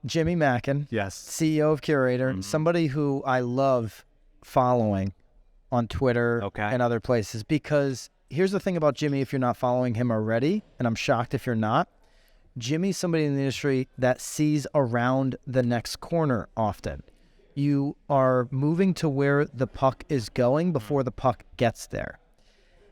Jimmy Mackin, Yes. CEO of Curaytor, somebody who I love following on Twitter and other places, because here's the thing about Jimmy, if you're not following him already, and I'm shocked if you're not, Jimmy's somebody in the industry that sees around the next corner often. You are moving to where the puck is going before the puck gets there.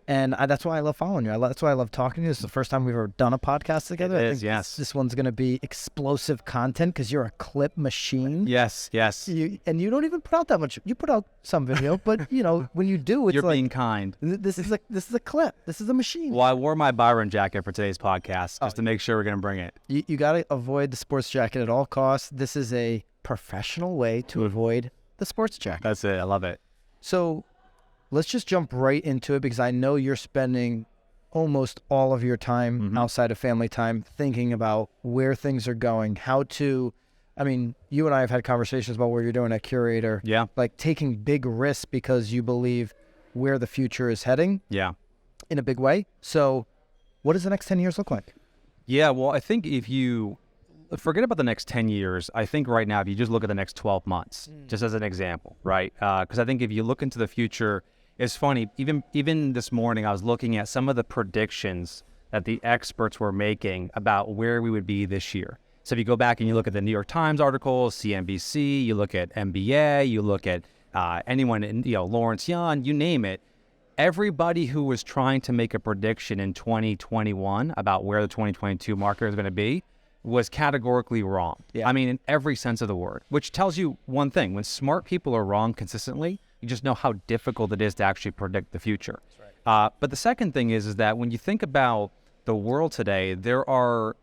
And that's why I love following you. That's why I love talking to you. This is the first time we've ever done a podcast together. It I is, think yes. This one's going to be explosive content because you're a clip machine. Yes. And you don't even put out that much. You put out some video, but when you do, it's You're like being kind. This is a clip. This is a machine. Well, I wore my Byron jacket for today's podcast just to make sure we're going to bring it. You got to avoid the sports jacket at all costs. This is a professional way to avoid the sports jacket. That's it. I love it. So let's just jump right into it, because I know you're spending almost all of your time outside of family time thinking about where things are going, you and I have had conversations about where you're doing at Curaytor. Yeah. Like taking big risks because you believe where the future is heading. Yeah. In a big way. So what does the next 10 years look like? Yeah, well, I think if you forget about the next 10 years, I think right now, if you just look at the next 12 months, just as an example, right? Because I think if you look into the future, it's funny, even this morning, I was looking at some of the predictions that the experts were making about where we would be this year. So if you go back and you look at the New York Times articles, CNBC, you look at NBA, you look at anyone, Lawrence Yan, you name it, everybody who was trying to make a prediction in 2021 about where the 2022 market is going to be was categorically wrong. Yeah. I mean, in every sense of the word, which tells you one thing: when smart people are wrong consistently, you just know how difficult it is to actually predict the future. That's right. But the second thing is that when you think about the world today, there are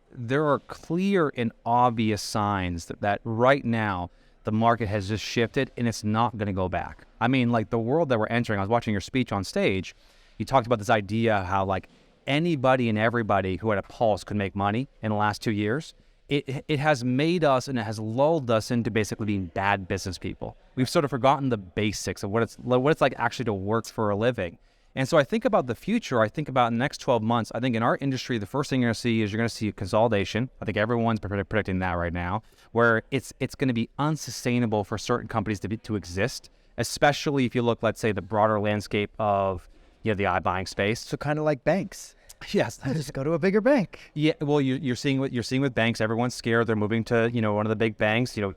clear and obvious signs that right now the market has just shifted and it's not going to go back. I mean, like the world that we're entering, I was watching your speech on stage. You talked about this idea how like anybody and everybody who had a pulse could make money in the last 2 years. It has made us, and it has lulled us into basically being bad business people. We've sort of forgotten the basics of what it's like actually to work for a living. And so I think about the future. I think about the next 12 months. I think in our industry, the first thing you're going to see is you're going to see a consolidation. I think everyone's predicting that right now, where it's going to be unsustainable for certain companies to exist, especially if you look, let's say, the broader landscape of the iBuying space. So kind of like banks. Yes. Just go to a bigger bank. Yeah. Well, you're seeing with banks. Everyone's scared. They're moving to one of the big banks. You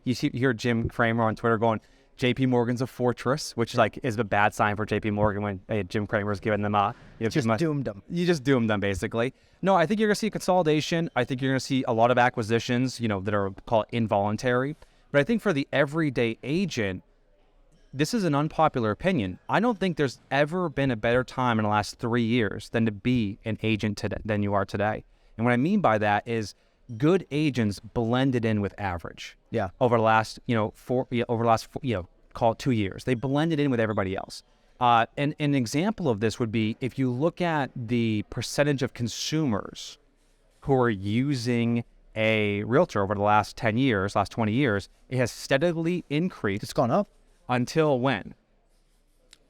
hear Jim Cramer on Twitter going, JP Morgan's a fortress, which is a bad sign for JP Morgan when Jim Cramer's giving them doomed them. You just doomed them basically. No, I think you're going to see consolidation. I think you're going to see a lot of acquisitions, that are called involuntary. But I think for the everyday agent, this is an unpopular opinion. I don't think there's ever been a better time in the last 3 years than to be an agent today than you are today. And what I mean by that is good agents blended in with average. Yeah. Over the last, call it 2 years, they blended in with everybody else. And an example of this would be if you look at the percentage of consumers who are using a realtor over the last 10 years, last 20 years, it has steadily increased. It's gone up. Until when?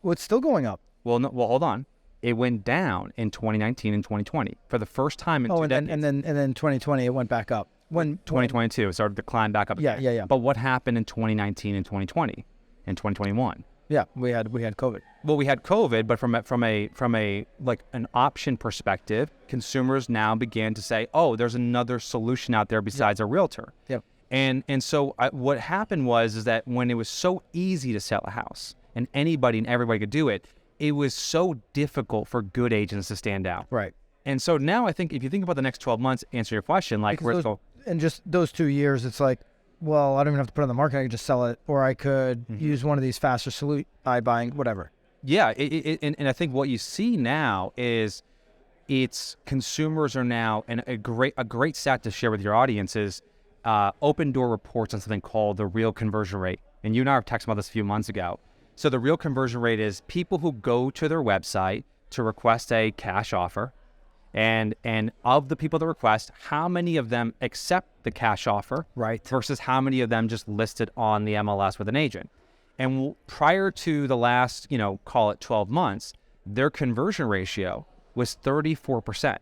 Well, it's still going up. Well, hold on. It went down in 2019 and 2020 for the first time in 2 decades. And then 2020 it went back up. When 2022 it started to climb back up again. Yeah. But what happened in 2019 and 2020 and 2021? Yeah, we had COVID. Well, we had COVID, but from a like an option perspective, consumers now began to say, "Oh, there's another solution out there besides a realtor." Yep. And so what happened is that when it was so easy to sell a house and anybody and everybody could do it, it was so difficult for good agents to stand out. Right. And so now I think if you think about the next 12 months, answer your question, like where's go. And just those 2 years, it's like, well, I don't even have to put it on the market. I could just sell it, or I could use one of these faster iBuying, whatever. Yeah. And I think what you see now is it's consumers are now, and a great stat to share with your audience is Open Door reports on something called the real conversion rate. And you and I were texting about this a few months ago. So the real conversion rate is people who go to their website to request a cash offer. And of the people that request, how many of them accept the cash offer, right, versus how many of them just listed on the MLS with an agent. And prior to the last, call it 12 months, their conversion ratio was 34%,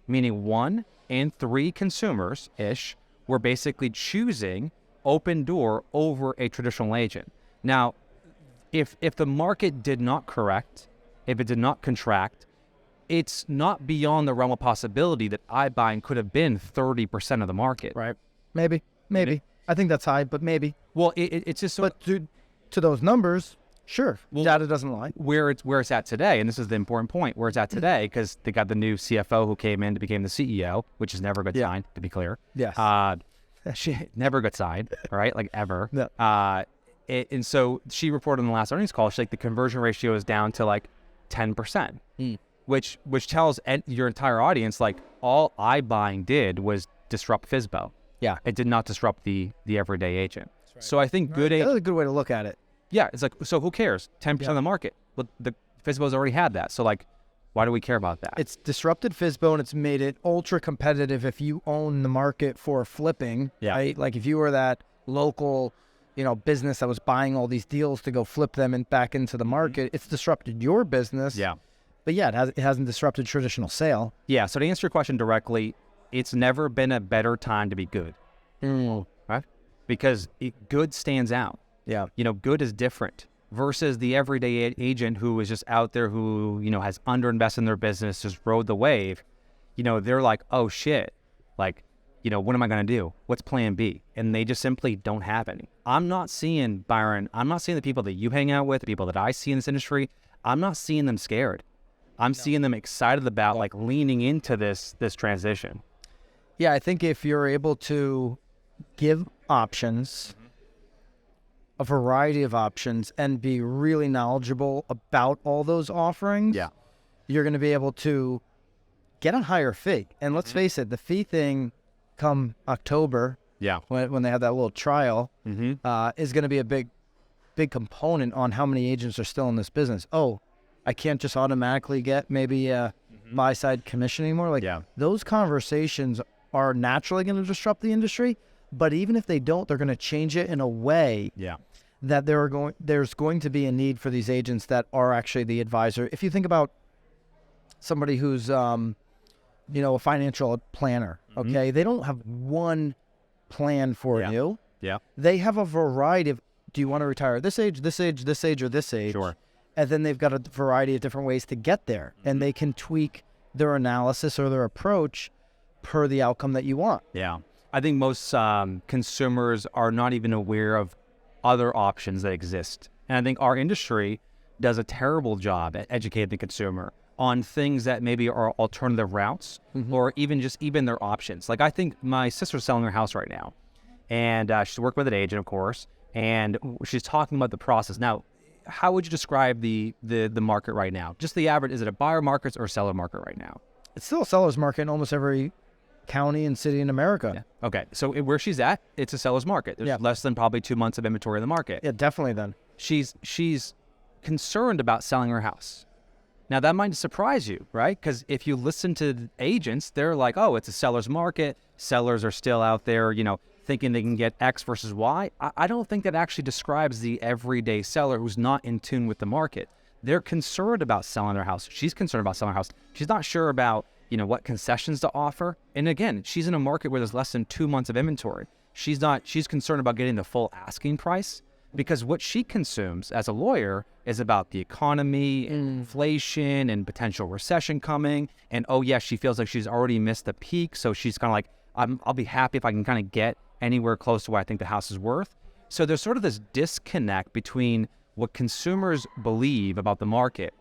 meaning 1 in 3 consumers-ish were basically choosing Open Door over a traditional agent. Now, if the market did not correct, if it did not contract, it's not beyond the realm of possibility that iBuying could have been 30% of the market. Right. Maybe. I think that's high, but maybe. Well, it's just so. But to those numbers, sure, data doesn't lie. Where it's at today, and this is the important point, where it's at today, because they got the new CFO who came in to become the CEO, which is never a good sign, to be clear. Yes. Never a good sign, right? Like ever. No. And so she reported in the last earnings call, she's like, the conversion ratio is down to like 10%, which tells your entire audience, like, all iBuying did was disrupt FSBO. Yeah. It did not disrupt the everyday agent. Right. So I think that's a good way to look at it. Yeah, it's like, so who cares? 10% of the market. But the FSBO's already had that. So, like, why do we care about that? It's disrupted FSBO, and it's made it ultra competitive if you own the market for flipping, right? Like, if you were that local, business that was buying all these deals to go flip them back into the market, it's disrupted your business. Yeah. But yeah, it hasn't disrupted traditional sale. Yeah, so to answer your question directly, it's never been a better time to be good. Right? Because good stands out. Yeah. Good is different versus the everyday agent who is just out there who, has underinvested in their business, just rode the wave. They're like, oh shit, like, what am I going to do? What's plan B? And they just simply don't have any. I'm not seeing the people that you hang out with, the people that I see in this industry, I'm not seeing them scared. I'm seeing them excited about like leaning into this transition. Yeah, I think if you're able to give options, a variety of options, and be really knowledgeable about all those offerings, you're going to be able to get a higher fee. And let's face it, the fee thing come October, when they have that little trial, is going to be a big component on how many agents are still in this business. Oh, I can't just automatically get maybe a buy-side commission anymore. Like, those conversations are naturally going to disrupt the industry, but even if they don't, they're going to change it in a way that there's going to be a need for these agents that are actually the advisor. If you think about somebody who's a financial planner, okay, they don't have one plan for you. Yeah. They have a variety of, do you want to retire at this age, this age, this age, or this age? Sure. And then they've got a variety of different ways to get there, and they can tweak their analysis or their approach per the outcome that you want. Yeah. I think most consumers are not even aware of other options that exist. And I think our industry does a terrible job at educating the consumer on things that maybe are alternative routes or even their options. Like, I think my sister's selling her house right now, and she's working with an agent, of course, and she's talking about the process. Now, how would you describe the market right now? Just the average, is it a buyer market or a seller market right now? It's still a seller's market in almost every county and city in America. Yeah. Okay, so where she's at, it's a seller's market. There's less than probably 2 months of inventory in the market. Yeah, definitely then. She's concerned about selling her house. Now, that might surprise you, right? Because if you listen to agents, they're like, oh, it's a seller's market. Sellers are still out there, thinking they can get X versus Y. I don't think that actually describes the everyday seller who's not in tune with the market. They're concerned about selling their house. She's concerned about selling her house. She's not sure about, what concessions to offer. And again, she's in a market where there's less than 2 months of inventory. She's concerned about getting the full asking price, because what she consumes as a lawyer is about the economy, inflation, and potential recession coming. And she feels like she's already missed the peak. So she's kind of like, I'll be happy if I can kind of get anywhere close to what I think the house is worth. So there's sort of this disconnect between what consumers believe about the market,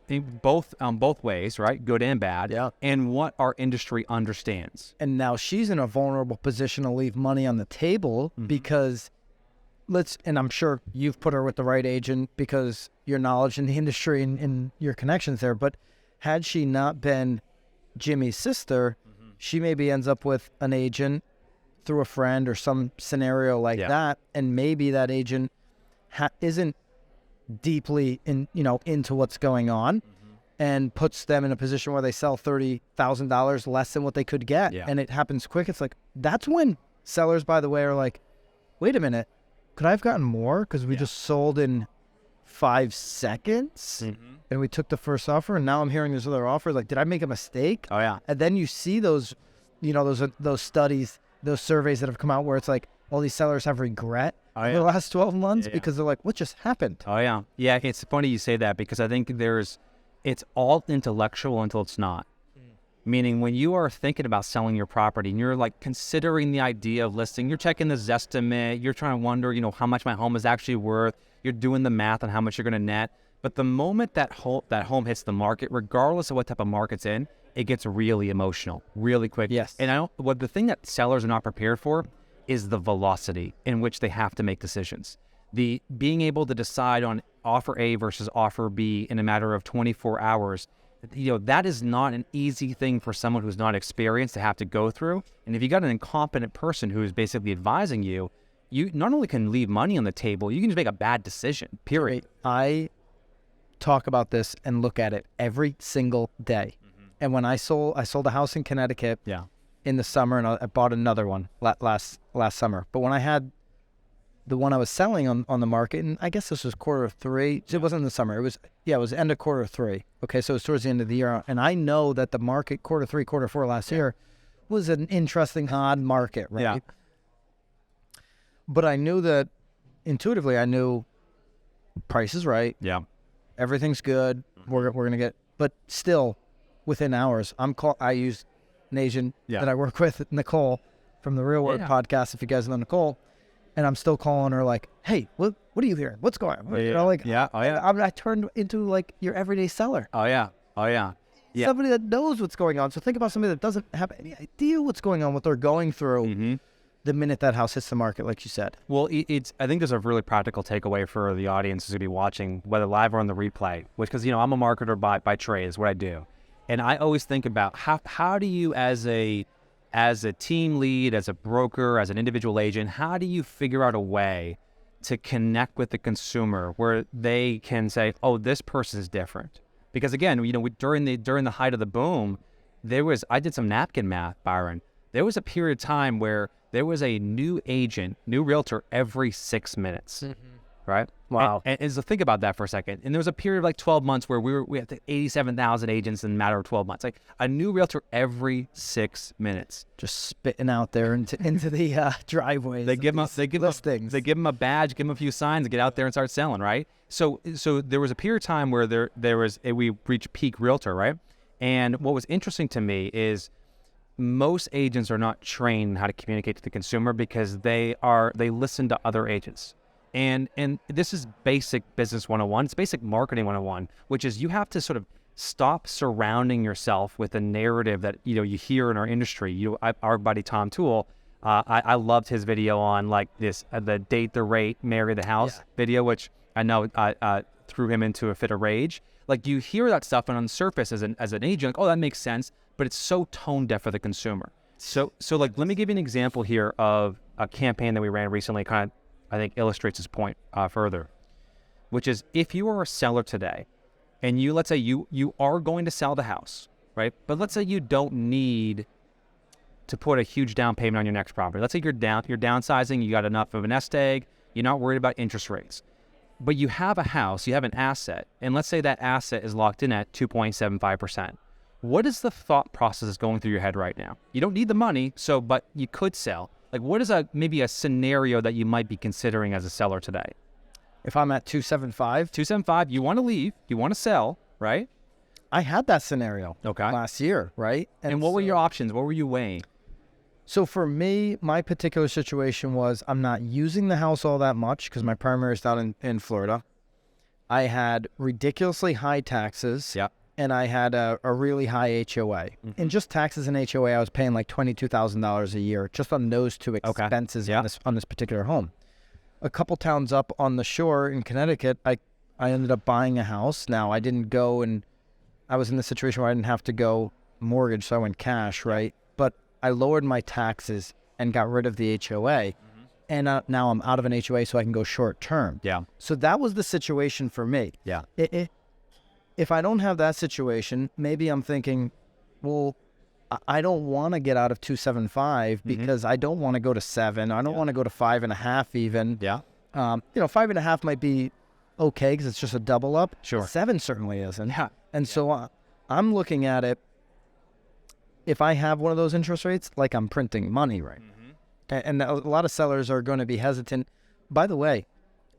both ways, right? Good and bad, and what our industry understands. And now she's in a vulnerable position to leave money on the table because and I'm sure you've put her with the right agent because your knowledge in the industry and your connections there, but had she not been Jimmy's sister, she maybe ends up with an agent through a friend or some scenario like that, and maybe that agent isn't deeply into what's going on, and puts them in a position where they sell $30,000 less than what they could get, and it happens quick. It's like, that's when sellers, by the way, are like, wait a minute, could I have gotten more? Because we just sold in 5 seconds, and we took the first offer, and now I'm hearing this other offer. Like, did I make a mistake? Oh yeah. And then you see those, those studies those surveys that have come out where it's like all these sellers have regret in the last 12 months because they're like, what just happened? Oh, yeah. Yeah, it's funny you say that because I think it's all intellectual until it's not. Meaning when you are thinking about selling your property and you're like considering the idea of listing, you're checking the Zestimate, you're trying to wonder, how much my home is actually worth. You're doing the math on how much you're going to net. But the moment that home hits the market, regardless of what type of market's in, it gets really emotional, really quick. Yes. And the thing that sellers are not prepared for is the velocity in which they have to make decisions. The being able to decide on offer A versus offer B in a matter of 24 hours, that is not an easy thing for someone who's not experienced to have to go through. And if you got an incompetent person who is basically advising you, you not only can leave money on the table, you can just make a bad decision, period. I talk about this and look at it every single day. And when I sold a house in Connecticut in the summer, and I bought another one last summer. But when I had the one I was selling on the market, and I guess this was Q3. It wasn't in the summer. It was end of Q3. Okay, so it was towards the end of the year. And I know that the market Q3, Q4 last year was an interesting, odd market, right? Yeah. But I knew that intuitively, price is right. Yeah. Everything's good. We're gonna get, but still, within hours, I use an agent that I work with, Nicole, from the Real Work podcast. If you guys know Nicole, and I'm still calling her like, "Hey, what are you hearing? What's going on?" I turned into like your everyday seller. Oh yeah. Somebody that knows what's going on. So think about somebody that doesn't have any idea what's going on, what they're going through. The minute that house hits the market, like you said. Well, I think there's a really practical takeaway for the audience who's going to be watching, whether live or on the replay, because, I'm a marketer by trade is what I do. And I always think about how do you as a team lead, as a broker, as an individual agent, how do you figure out a way to connect with the consumer where they can say, oh, this person is different? Because again, during the height of the boom, I did some napkin math, Byron. There was a period of time where there was a new realtor every 6 minutes, right? Wow. And so think about that for a second. And there was a period of like 12 months where we had 87,000 agents in a matter of 12 months. Like a new realtor every 6 minutes. Just spitting out there into the driveways. They give them a badge, give them a few signs, and get out there and start selling, right? So there was a period of time where we reached peak realtor, right? And what was interesting to me is most agents are not trained how to communicate to the consumer because they listen to other agents. And this is basic business 101. It's basic marketing 101, which is you have to sort of stop surrounding yourself with a narrative that, you hear in our industry. Our buddy Tom Toole, I loved his video on like this, the date the rate, marry the house video, which I know threw him into a fit of rage. Like you hear that stuff and on the surface as an agent, like, oh, that makes sense. But it's so tone deaf for the consumer. So like, let me give you an example here of a campaign that we ran recently, kind of, I think illustrates this point further, which is if you are a seller today and let's say you are going to sell the house, right? But let's say you don't need to put a huge down payment on your next property. Let's say you're downsizing, you got enough of a nest egg, you're not worried about interest rates. But you have a house, you have an asset, and let's say that asset is locked in at 2.75%. What is the thought process that's going through your head right now? You don't need the money, but you could sell. Like, what is maybe a scenario that you might be considering as a seller today? If I'm at 275, you want to leave, you want to sell, right? I had that scenario last year, right? And what were your options? What were you weighing? So for me, my particular situation was I'm not using the house all that much because my primary is down in Florida. I had ridiculously high taxes. Yeah. And I had a really high HOA. And just taxes and HOA, I was paying like $22,000 a year just on those two expenses on this particular home. A couple towns up on the shore in Connecticut, I ended up buying a house. Now, I didn't go and I was in the situation where I didn't have to go mortgage, so I went cash, right? But I lowered my taxes and got rid of the HOA. And now I'm out of an HOA so I can go short term. Yeah. So that was the situation for me. Yeah. If I don't have that situation, maybe I'm thinking, well, I don't want to get out of 275 because I don't want to go to 7. I don't want to go to 5.5 even. Yeah. 5.5 might be okay because it's just a double up. Sure. 7 certainly isn't. Yeah. And so I'm looking at it, if I have one of those interest rates, like I'm printing money, right? And a lot of sellers are going to be hesitant. By the way,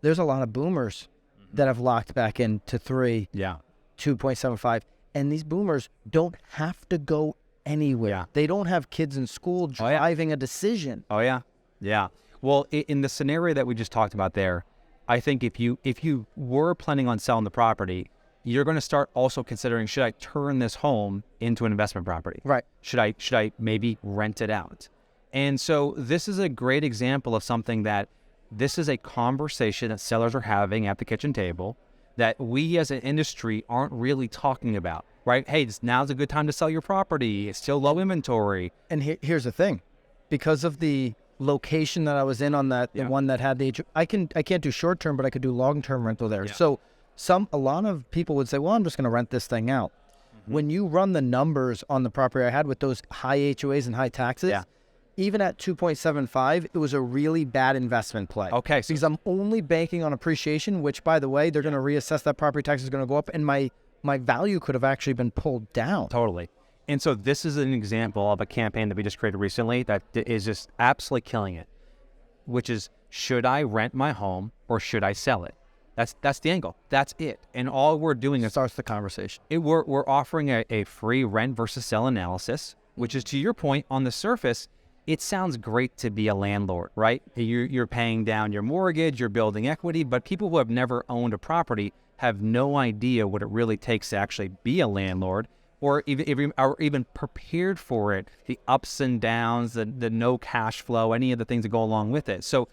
there's a lot of boomers that have locked back into 2.75. And these boomers don't have to go anywhere. Yeah. They don't have kids in school driving a decision. Oh, yeah. Yeah. Well, in the scenario that we just talked about there, I think if you were planning on selling the property, you're going to start also considering, should I turn this home into an investment property? Right. Should I maybe rent it out? And so this is a great example of something that this is a conversation that sellers are having at the kitchen table that we as an industry aren't really talking about, right? Hey, now's a good time to sell your property. It's still low inventory. And here's the thing. Because of the location that I was in on that, the one that had the, I can't do short-term, but I could do long-term rental there. Yeah. So a lot of people would say, well, I'm just going to rent this thing out. When you run the numbers on the property I had with those high HOAs and high taxes, even at 2.75, it was a really bad investment play. Okay. Because I'm only banking on appreciation, which, by the way, they're going to reassess that property tax is going to go up, and my value could have actually been pulled down. Totally. And so this is an example of a campaign that we just created recently that is just absolutely killing it, which is, should I rent my home or should I sell it? That's the angle. That's it. And all we're doing is starts the conversation. We're offering a free rent versus sell analysis, which is, to your point, on the surface, it sounds great to be a landlord, right? You're paying down your mortgage, you're building equity, but people who have never owned a property have no idea what it really takes to actually be a landlord, or even prepared for it, the ups and downs, the no cash flow, any of the things that go along with it. So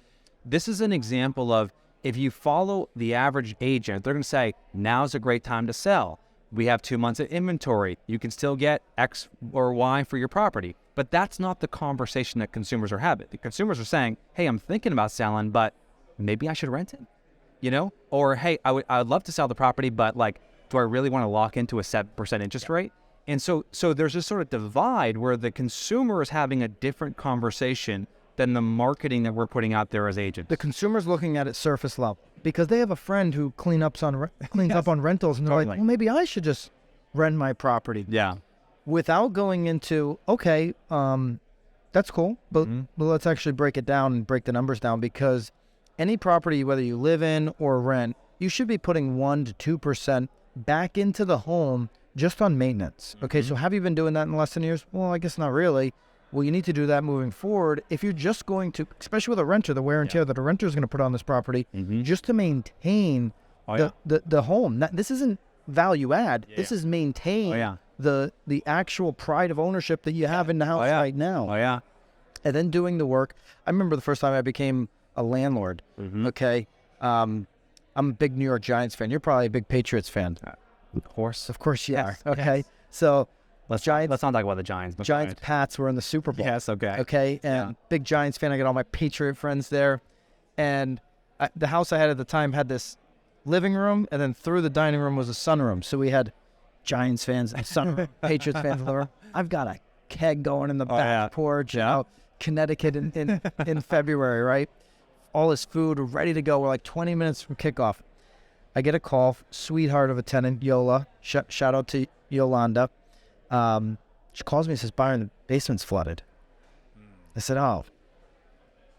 this is an example of, if you follow the average agent, they're going to say, now's a great time to sell. We have 2 months of inventory. You can still get X or Y for your property. But that's not the conversation that consumers are having. The consumers are saying, hey, I'm thinking about selling, but maybe I should rent it, Or, hey, I would love to sell the property, but do I really want to lock into a 7% interest rate? And so there's this sort of divide where the consumer is having a different conversation than the marketing that we're putting out there as agents. The consumer's looking at it surface level because they have a friend who cleans up on rentals, and they're like, well, maybe I should just rent my property. Yeah. Without going into, okay, that's cool, but let's actually break it down and break the numbers down, because any property, whether you live in or rent, you should be putting 1% to 2% back into the home just on maintenance. Okay, so have you been doing that in the last 10 years? Well, I guess not really. Well, you need to do that moving forward. If you're just going to, especially with a renter, the wear and tear that a renter is going to put on this property, just to maintain the home. This isn't value add. This is maintain the actual pride of ownership that you have in the house right now. And then doing the work. I remember the first time I became a landlord. Okay. I'm a big New York Giants fan. You're probably a big Patriots fan. Of course you are. Okay. So let's not talk about the Giants. Giants, Pats were in the Super Bowl. Yes, okay. Okay, and big Giants fan. I got all my Patriot friends there. And the house I had at the time had this living room, and then through the dining room was a sunroom. So we had Giants fans and sunroom, Patriots fans in the room. I've got a keg going in the back porch out Connecticut in February, right? All this food ready to go. We're like 20 minutes from kickoff. I get a call, sweetheart of a tenant, Yola. Shout out to Yolanda. She calls me and says, Byron, the basement's flooded. I said, oh,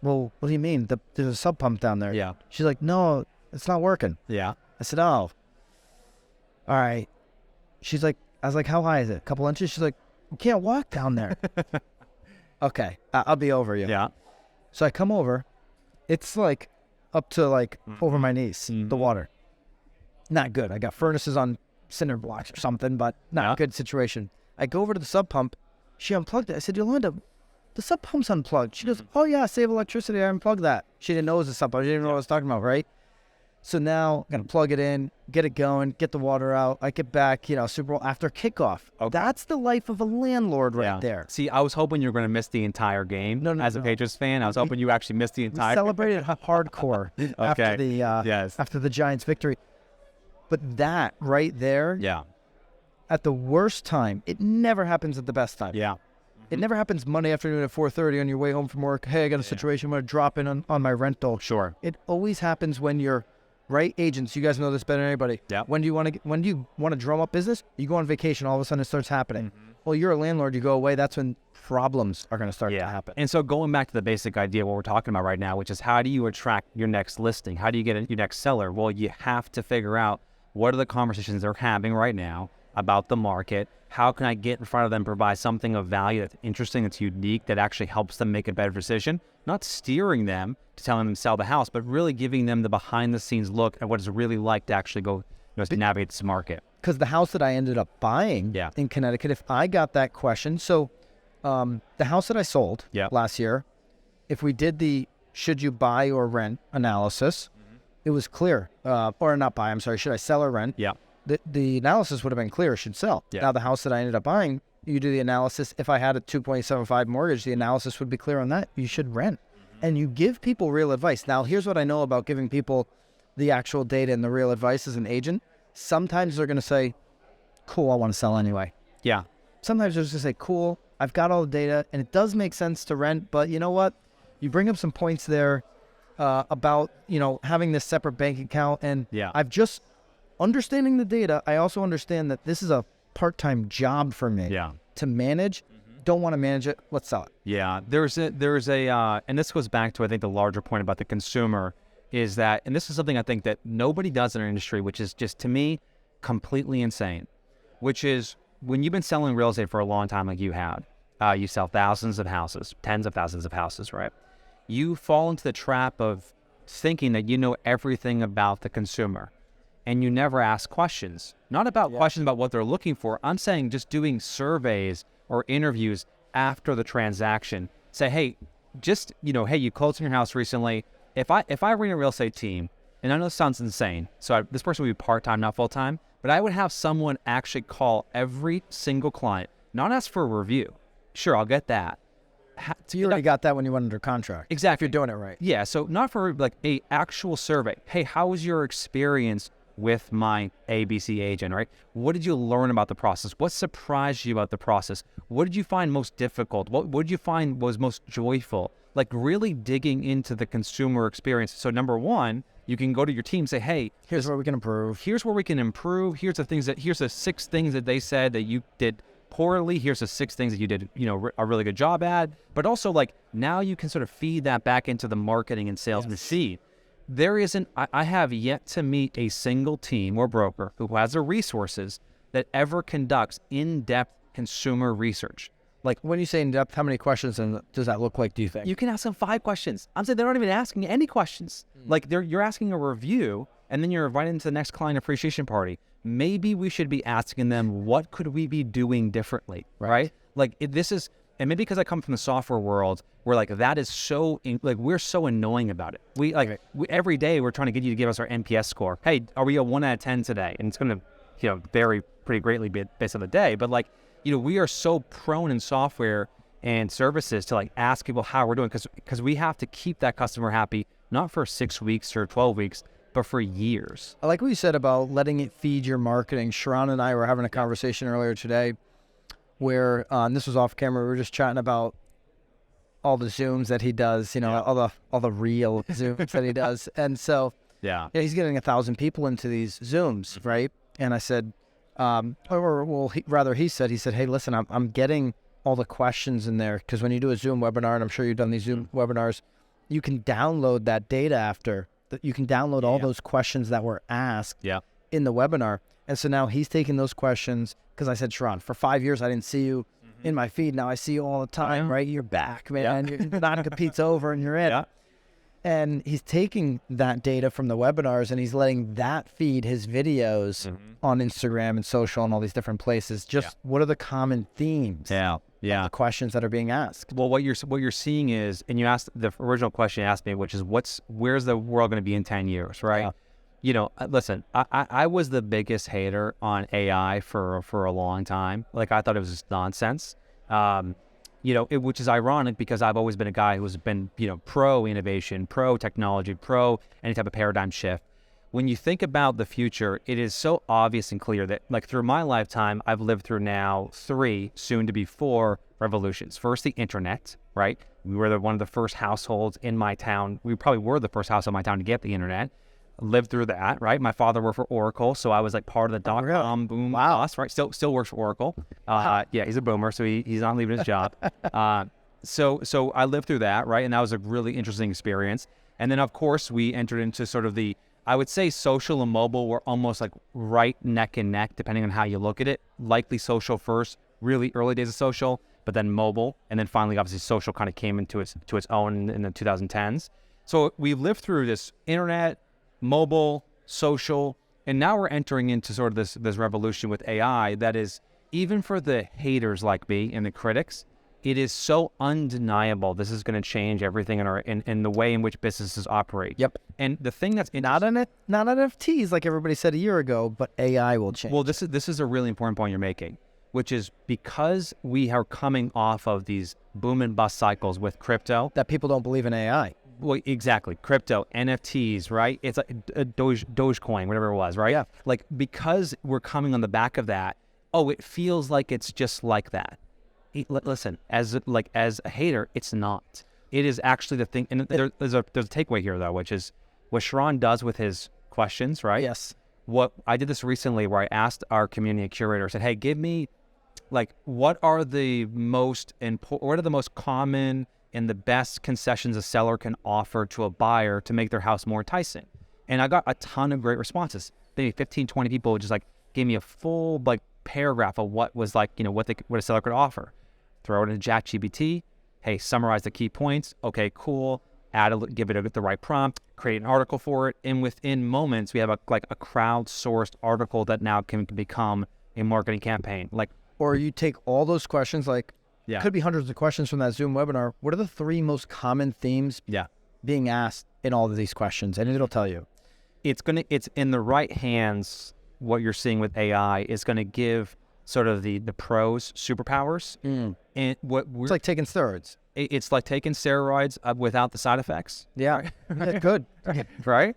well, what do you mean? There's a sub pump down there. Yeah. She's like, no, it's not working. Yeah. I said, oh, all right. She's like, I was like, how high is it? A couple inches? She's like, you can't walk down there. Okay, I'll be over you. Yeah. So I come over. It's like up to over my knees, the water. Not good. I got furnaces on cinder blocks or something, but not a good situation. I go over to the sub pump. She unplugged it. I said, Yolanda, the sub pump's unplugged. She goes, oh yeah, save electricity. I unplugged that. She didn't know it was a sub pump. She didn't even know what I was talking about, right? So now I'm going to plug it in, get it going, get the water out. I get back, Super Bowl after kickoff. Okay. That's the life of a landlord right there. See, I was hoping you were going to miss the entire game. No, as a Patriots fan, I was hoping you actually missed the entire. We celebrated hardcore after the Giants' victory. But that right there, at the worst time, it never happens at the best time. Yeah. It never happens Monday afternoon at 4:30 on your way home from work. Hey, I got a situation. I'm going to drop in on my rental. Sure. It always happens when you're agents. You guys know this better than anybody. Yeah. When do you want to drum up business? You go on vacation. All of a sudden, it starts happening. Well, you're a landlord, you go away, that's when problems are going to start to happen. And so going back to the basic idea, what we're talking about right now, which is how do you attract your next listing? How do you get your next seller? Well, you have to figure out what are the conversations they're having right now about the market. How can I get in front of them, provide something of value that's interesting, that's unique, that actually helps them make a better decision? Not steering them to telling them to sell the house, but really giving them the behind the scenes look at what it's really like to actually go to navigate this market. Because the house that I ended up buying in Connecticut, if I got that question, so the house that I sold last year, if we did the should you buy or rent analysis, it was clear. Or not buy, I'm sorry, should I sell or rent? Yeah. The analysis would have been clear, should sell. Yeah. Now the house that I ended up buying, you do the analysis. If I had a 2.75 mortgage, the analysis would be clear on that. You should rent. And you give people real advice. Now, here's what I know about giving people the actual data and the real advice as an agent. Sometimes they're going to say, cool, I want to sell anyway. Yeah. Sometimes they're just going to say, cool, I've got all the data, and it does make sense to rent, but you know what? You bring up some points there about, having this separate bank account, and I've just, understanding the data, I also understand that this is a part-time job for me to manage. Don't want to manage it, let's sell it. Yeah, there's a and this goes back to, I think, the larger point about the consumer is that, and this is something I think that nobody does in our industry, which is just, to me, completely insane, which is when you've been selling real estate for a long time like you have, you sell thousands of houses, tens of thousands of houses, right? You fall into the trap of thinking that you know everything about the consumer, and you never ask questions. Not about questions about what they're looking for. I'm saying just doing surveys or interviews after the transaction. Say, hey, just, hey, you closed on your house recently. If I ran a real estate team, and I know this sounds insane, so this person would be part-time, not full-time, but I would have someone actually call every single client, not ask for a review. Sure, I'll get that. So you already got that when you went under contract. Exactly. If you're doing it right. Yeah, so not for like a actual survey. Hey, how was your experience with my ABC agent, right? What did you learn about the process? What surprised you about the process? What did you find most difficult? What did you find was most joyful? Like really digging into the consumer experience. So number one, you can go to your team and say, hey, here's where we can improve. Here's where we can improve. Here's the 6 things that they said that you did poorly. Here's the 6 things that you did, a really good job at. But also, like, now you can sort of feed that back into the marketing and sales machine. I have yet to meet a single team or broker who has the resources that ever conducts in-depth consumer research. Like, when you say in-depth, how many questions does that look like, do you think? You can ask them 5 questions. I'm saying they're not even asking any questions. Like, you're asking a review, and then you're invited into the next client appreciation party. Maybe we should be asking them, what could we be doing differently, right? Like, this is, and maybe because I come from the software world, where like that is so, we're so annoying about it. We every day we're trying to get you to give us our NPS score. Hey, are we a 1 out of 10 today? And it's going to, vary pretty greatly based on the day. But we are so prone in software and services to like ask people how we're doing, because we have to keep that customer happy, not for 6 weeks or 12 weeks, but for years. I like what you said about letting it feed your marketing. Sharon and I were having a conversation earlier today where, and this was off camera, we were just chatting about all the Zooms that he does, all the real Zooms that he does. And so he's getting 1,000 people into these Zooms, right? And I said, he said, hey, listen, I'm getting all the questions in there, because when you do a Zoom webinar, and I'm sure you've done these Zoom webinars, you can download that data after. You can download all those questions that were asked in the webinar. And so now he's taking those questions, because I said, Sharon, for 5 years, I didn't see you in my feed. Now I see you all the time, right? You're back, man. Your non-compete's over and you're in. And he's taking that data from the webinars and he's letting that feed his videos on Instagram and social and all these different places. Just what are the common themes? The questions that are being asked. Well, what you're seeing is, and you asked the original question you asked me, which is where's the world going to be in 10 years, right? Listen, I was the biggest hater on AI for a long time. Like, I thought it was just nonsense. Which is ironic, because I've always been a guy who's been, pro innovation, pro technology, pro any type of paradigm shift. When you think about the future, it is so obvious and clear that, like, through my lifetime, I've lived through now 3, soon to be 4 revolutions. First, the internet, right? We were one of the first households in my town. We probably were the first house in my town to get the internet. lived through that, right? My father worked for Oracle, so I was like part of the dot-com boom bust, right? Still works for Oracle. Yeah, he's a boomer, so he's not leaving his job. So I lived through that, right? And that was a really interesting experience. And then, of course, we entered into sort of I would say social and mobile were almost like right neck and neck, depending on how you look at it. Likely social first, really early days of social, but then mobile. And then finally, obviously, social kind of came into its own in the 2010s. So we've lived through this internet, mobile, social, and now we're entering into sort of this revolution with AI that is, even for the haters like me and the critics, it is so undeniable. This is going to change everything in the way in which businesses operate. Yep. And the thing that's not NFTs like everybody said a year ago, but AI will change. Well, this is a really important point you're making, which is because we are coming off of these boom and bust cycles with crypto. That people don't believe in AI. Well, exactly. Crypto, NFTs, right? It's like a Dogecoin, whatever it was, right? Yeah. Like, because we're coming on the back of that, it feels like it's just like that. Listen, as a hater, it's not. It is actually the thing. And there's a takeaway here, though, which is what Sharon does with his questions, right? Yes. What I did this recently where I asked our community curator, I said, hey, give me, what are the most common and the best concessions a seller can offer to a buyer to make their house more enticing? And I got a ton of great responses. Maybe 15, 20 people just gave me a full paragraph of what was what a seller could offer. Throw it into ChatGPT. Hey, summarize the key points. Okay, cool. Give it the right prompt. Create an article for it. And within moments, we have a crowdsourced article that now can become a marketing campaign. Or you take all those questions, could be hundreds of questions from that Zoom webinar. What are the 3 most common themes being asked in all of these questions? And it'll tell you. It's in the right hands. What you're seeing with AI is going to give sort of the pros superpowers. And it's like taking steroids. It's like taking steroids without the side effects. Yeah, yeah, good. Right?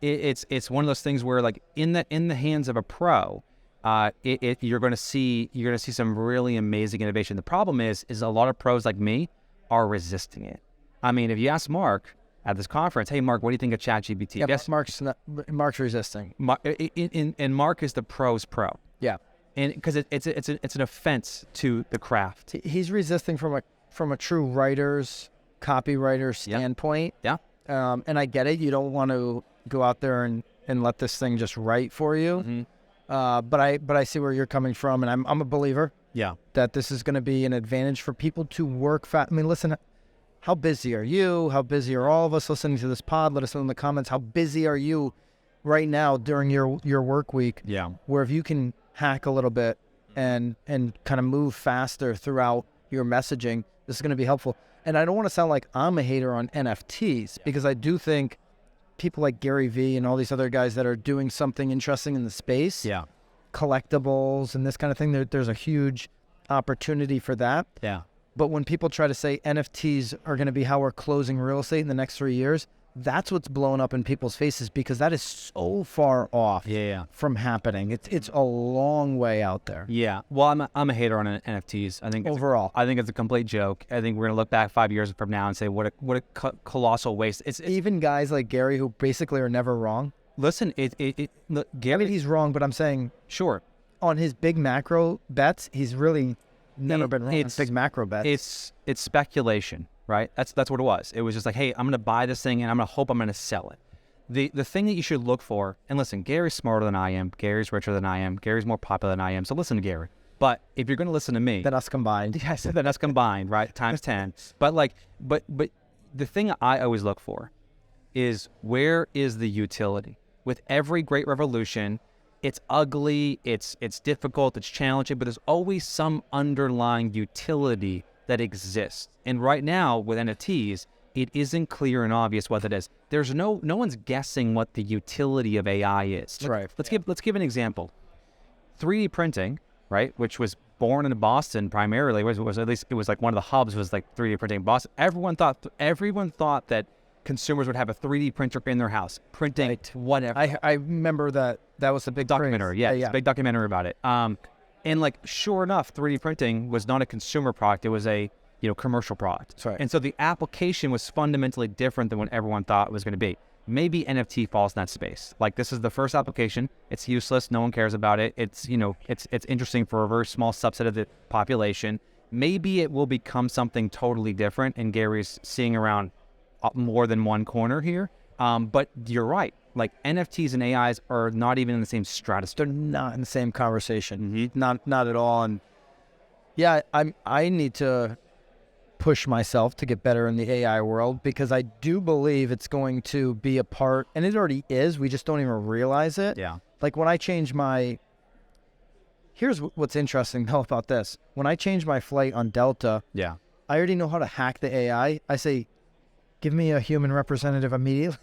It's one of those things where in the hands of a pro, you're going to see some really amazing innovation. The problem is a lot of pros like me are resisting it. I mean, if you ask Mark at this conference, hey, Mark, what do you think of ChatGPT? Yeah, yes, Mark's resisting. And Mark is the pro's pro. Yeah, and because it's an offense to the craft. He's resisting from a true copywriter standpoint. Yeah. And I get it. You don't want to go out there and let this thing just write for you. Mm-hmm. But I see where you're coming from, and I'm a believer. Yeah. That this is going to be an advantage for people to work fast. I mean, listen. How busy are you? How busy are all of us listening to this pod? Let us know in the comments. How busy are you right now during your work week? Yeah. Where if you can hack a little bit and kind of move faster throughout your messaging, this is going to be helpful. And I don't want to sound like I'm a hater on NFTs because I do think people like Gary Vee and all these other guys that are doing something interesting in the space, collectibles and this kind of thing, there's a huge opportunity for that. Yeah. But when people try to say NFTs are going to be how we're closing real estate in the next 3 years, that's what's blowing up in people's faces because that is so far off from happening. It's a long way out there. Yeah. Well, I'm a hater on NFTs. I think I think it's a complete joke. I think we're going to look back 5 years from now and say what a colossal waste. It's even guys like Gary who basically are never wrong. Listen, look, Gary, I mean, he's wrong, but I'm saying sure on his big macro bets, he's really never been wrong. It's big macro bets. It's speculation, right? That's what it was. It was just like, hey, I'm going to buy this thing and I'm going to hope I'm going to sell it. The thing that you should look for, and listen, Gary's smarter than I am. Gary's richer than I am. Gary's more popular than I am. So listen to Gary. But if you're going to listen to me, then us combined. Yes, then us combined, right? Times 10. But the thing I always look for is where is the utility? With every great revolution, it's ugly, it's difficult, it's challenging, but there's always some underlying utility that exists. And right now with NFTs, it isn't clear and obvious what it is. There's no one's guessing what the utility of AI is. Let's give an example. 3D printing, right, which was born in Boston primarily, was at least it was like one of the hubs was like 3D printing in Boston. Everyone thought that consumers would have a 3D printer in their house, printing whatever. I remember that was a big documentary. Yeah, it's a big documentary about it. And sure enough, 3D printing was not a consumer product; it was a commercial product. That's right. And so the application was fundamentally different than what everyone thought it was going to be. maybe NFT falls in that space. Like, this is the first application. It's useless. No one cares about it. It's, it's interesting for a very small subset of the population. Maybe it will become something totally different, and Gary's seeing around more than one corner here. But you're right. Like, NFTs and AIs are not even in the same stratosphere. They're not in the same conversation. Not at all. And yeah, I need to push myself to get better in the AI world, because I do believe it's going to be a part, and it already is. We just don't even realize it. Yeah. Like, when I change here's what's interesting though about this. When I change my flight on Delta, Yeah. I already know how to hack the AI. I say, give me a human representative immediately.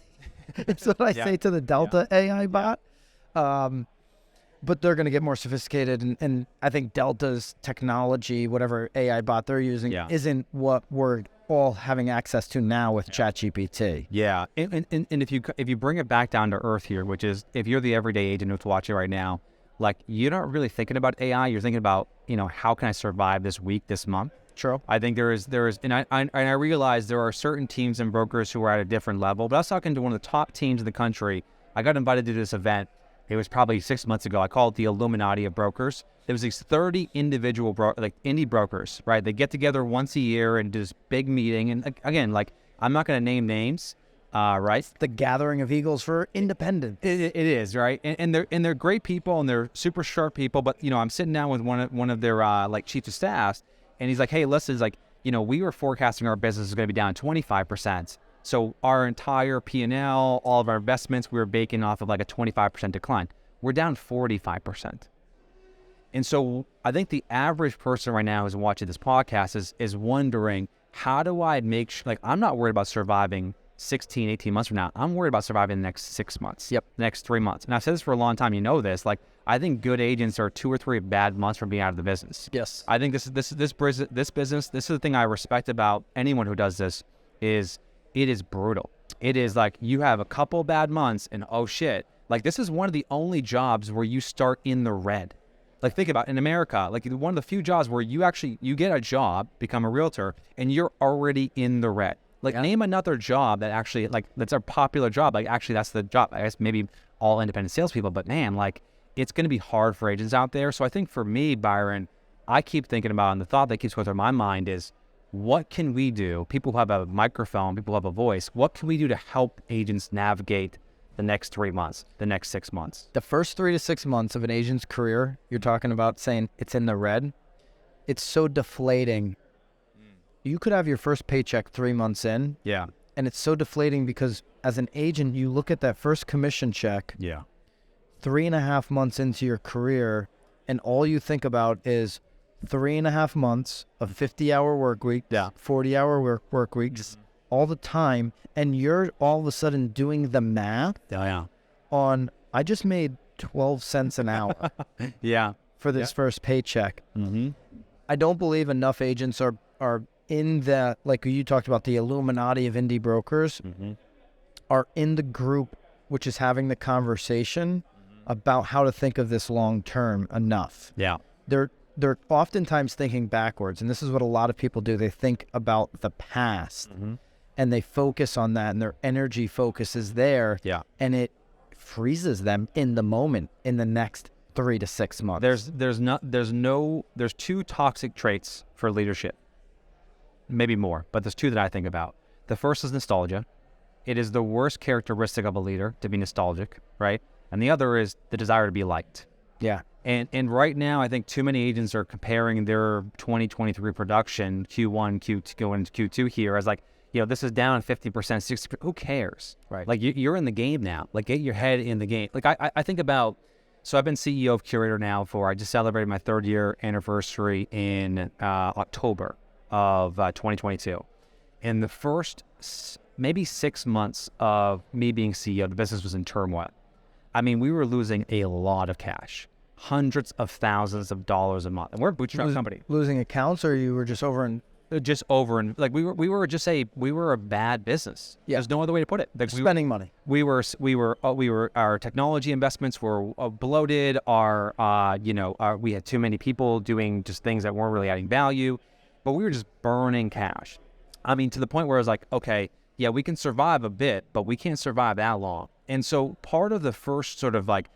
That's what I say to the Delta AI bot. But they're going to get more sophisticated, and I think Delta's technology, whatever AI bot they're using, isn't what we're all having access to now with ChatGPT. Yeah, and if you bring it back down to earth here, which is, if you're the everyday agent who's watching right now, like, you're not really thinking about AI. You're thinking about, how can I survive this week, this month? True. I think there is, and I realize there are certain teams and brokers who are at a different level. But I was talking to one of the top teams in the country. I got invited to this event. It was probably 6 months ago. I call it the Illuminati of brokers. There was these 30 individual indie brokers, right? They get together once a year and do this big meeting. And again, like, I'm not going to name names, right? It's the gathering of eagles for independence. It is, right? And they're great people, and they're super sharp people. But I'm sitting down with one of their chiefs of staff, and he's like, "Hey, listen, it's like, we were forecasting our business is going to be down 25%. So our entire P&L, all of our investments, we were baking off of like a 25% decline. We're down 45%. And so I think the average person right now who's watching this podcast is wondering, how do I make sure, like, I'm not worried about surviving 16, 18 months from now. I'm worried about surviving the next 6 months, the next 3 months. And I've said this for a long time, this, like, I think good agents are 2 or 3 bad months from being out of the business. Yes. I think this business, this is the thing I respect about anyone who does this, is it is brutal. It is like, you have a couple bad months and oh shit. Like, this is one of the only jobs where you start in the red. Like, think about in America, like, one of the few jobs where you get a job, become a realtor, and you're already in the red. Like, name another job that actually, like, that's a popular job. Like, actually, that's the job. I guess maybe all independent salespeople, but man, like, it's going to be hard for agents out there. So I think for me, Byron, I keep thinking about, and the thought that keeps going through my mind is, what can we do? People who have a microphone, people who have a voice, what can we do to help agents navigate the next 3 months, the next 6 months? The first 3 to 6 months of an agent's career, you're talking about saying it's in the red. It's so deflating. You could have your first paycheck 3 months in. Yeah. And it's so deflating because as an agent, you look at that first commission check. Yeah. 3.5 months into your career, and all you think about is 3.5 months of 50-hour work week, 40-hour work weeks, all the time, and you're all of a sudden doing the math on, I just made 12 cents an hour for this first paycheck. I don't believe enough agents are in the, like you talked about, the Illuminati of indie brokers, are in the group which is having the conversation about how to think of this long term enough. Yeah. They're oftentimes thinking backwards, and this is what a lot of people do. They think about the past, and they focus on that, and their energy focus is there, and it freezes them in the moment in the next 3 to 6 months. There's 2 toxic traits for leadership, maybe more, but there's 2 that I think about. The first is nostalgia. It is the worst characteristic of a leader, to be nostalgic, right? And the other is the desire to be liked. Yeah. And right now, I think too many agents are comparing their 2023 production, Q1, Q2, going into Q2 here, as like, this is down 50%, 60%. Who cares? Right. Like, you're in the game now. Like, get your head in the game. Like, I think about, so I've been CEO of Curaytor now I just celebrated my 3rd year anniversary in October of 2022. In the first maybe 6 months of me being CEO, the business was in turmoil. I mean, we were losing a lot of cash. Hundreds of thousands of dollars a month, and we're a bootstrap company. Losing accounts, or you were just over in? Like, we were a bad business. Yeah. There's no other way to put it. Like, spending money. Our technology investments were bloated. We had too many people doing just things that weren't really adding value, but we were just burning cash. I mean, to the point where I was like, okay, yeah, we can survive a bit, but we can't survive that long. And so part of the first sort of like,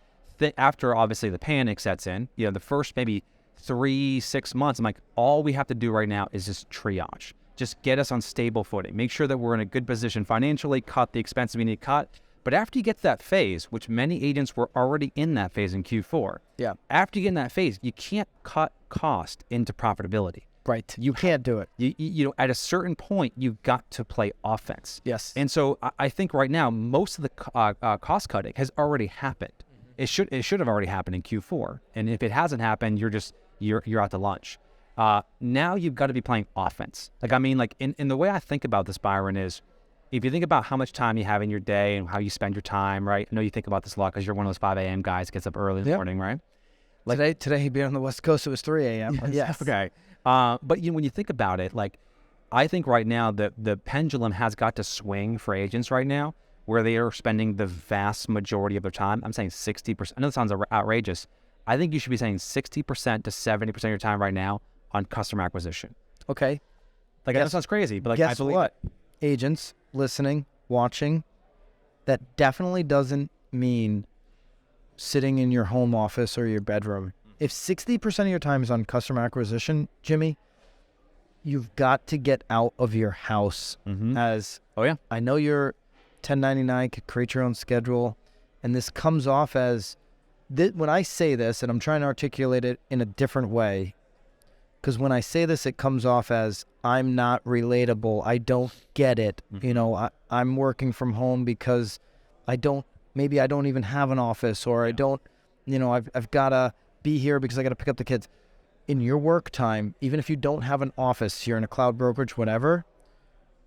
after obviously the panic sets in, you know, the first maybe 3-6 months, I'm like, all we have to do right now is just triage. Just get us on stable footing. Make sure that we're in a good position financially, cut the expenses we need to cut. But after you get to that phase, which many agents were already in that phase in Q4, after you get in that phase, you can't cut cost into profitability. Right. You can't do it. You know, at a certain point, you've got to play offense. Yes. And so I think right now, most of the cost cutting has already happened. It should have already happened in Q4. And if it hasn't happened, you're out to lunch. Now you've got to be playing offense. Like, I mean, like in the way I think about this, Byron, is if you think about how much time you have in your day and how you spend your time, right? I know you think about this a lot because you're one of those 5 a.m. guys, gets up early in the morning, right? Like today he'd be on the West Coast, it was 3 a.m. Yes. Okay. But you know, when you think about it, like, I think right now the pendulum has got to swing for agents right now, where they are spending the vast majority of their time. I'm saying 60%. I know it sounds outrageous. I think you should be saying 60% to 70% of your time right now on customer acquisition. Okay. Like, that sounds crazy, but like, guess what? Agents listening, watching, that definitely doesn't mean sitting in your home office or your bedroom. If 60% of your time is on customer acquisition, Jimmy, you've got to get out of your house. As, I know you're 1099, could create your own schedule, and this comes off as, when I say this, and I'm trying to articulate it in a different way, because when I say this, it comes off as I'm not relatable. I don't get it. You know, I'm working from home because maybe I don't even have an office, or I don't, you know, I've got to be here because I got to pick up the kids. In your work time, even if you don't have an office, you're in a cloud brokerage, whatever,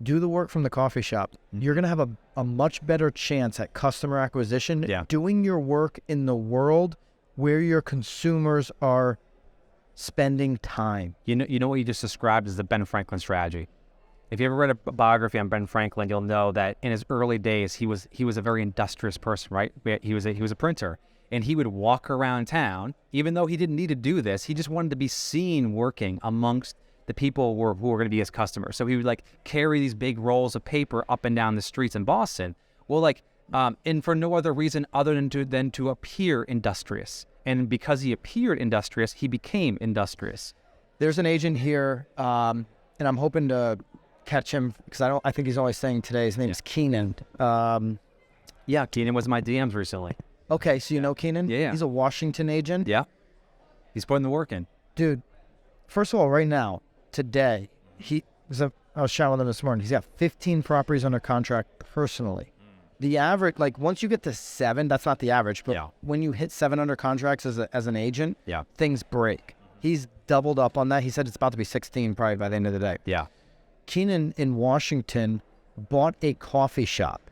do the work from the coffee shop. You're going to have a much better chance at customer acquisition doing your work in the world where your consumers are spending time. You know what you just described as the Ben Franklin strategy. If you ever read a biography on Ben Franklin, you'll know that in his early days, he was a very industrious person, right? He was a printer, and he would walk around town, even though he didn't need to do this. He just wanted to be seen working amongst the people who were going to be his customers. So he would like carry these big rolls of paper up and down the streets in Boston. Well, like, and for no other reason other than to appear industrious. And because he appeared industrious, he became industrious. There's an agent here, and I'm hoping to catch him because I think he's always saying today. His name is Keenan. Yeah, Keenan was in my DMs recently. Okay, so you know Keenan? Yeah. He's a Washington agent. Yeah. He's putting the work in. Dude, first of all, right now, today, I was chatting with him this morning. He's got 15 properties under contract personally. The average, like once you get to 7, that's not the average, but when you hit 7 under contracts as an agent, things break. He's doubled up on that. He said it's about to be 16 probably by the end of the day. Yeah. Keenan in Washington bought a coffee shop.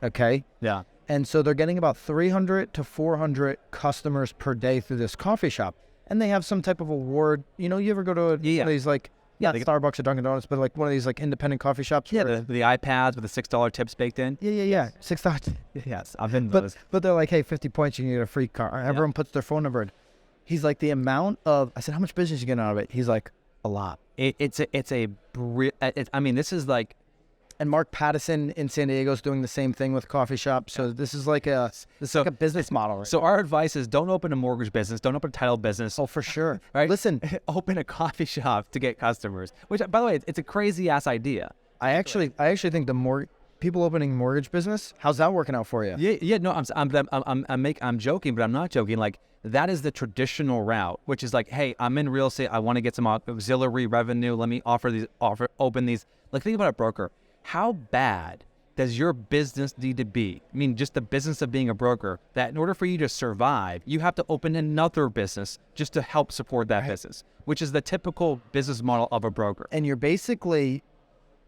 Okay? Yeah. And so they're getting about 300 to 400 customers per day through this coffee shop. And they have some type of award. You know, you ever go to one of these like, not Starbucks or Dunkin' Donuts, but like one of these like independent coffee shops. Yeah, the iPads with the $6 tips baked in. Yeah. $6. Yes, I've been those. But they're like, hey, 50 points, you can get a free car. Everyone puts their phone number in. He's like, the amount of, I said, how much business you getting out of it? He's like, a lot. I mean, this is like, and Mark Pattison in San Diego is doing the same thing with coffee shops. So this is like a business model. Right? So our advice is don't open a mortgage business. Don't open a title business. Oh, for sure. Right? Listen. Open a coffee shop to get customers, which, by the way, it's a crazy-ass idea. I actually think people opening mortgage business, how's that working out for you? Yeah. No, I'm joking, but I'm not joking. Like, that is the traditional route, which is like, hey, I'm in real estate. I want to get some auxiliary revenue. Let me open these. Like, think about a broker. How bad does your business need to be? I mean, just the business of being a broker, that in order for you to survive, you have to open another business just to help support that business, which is the typical business model of a broker. And you're basically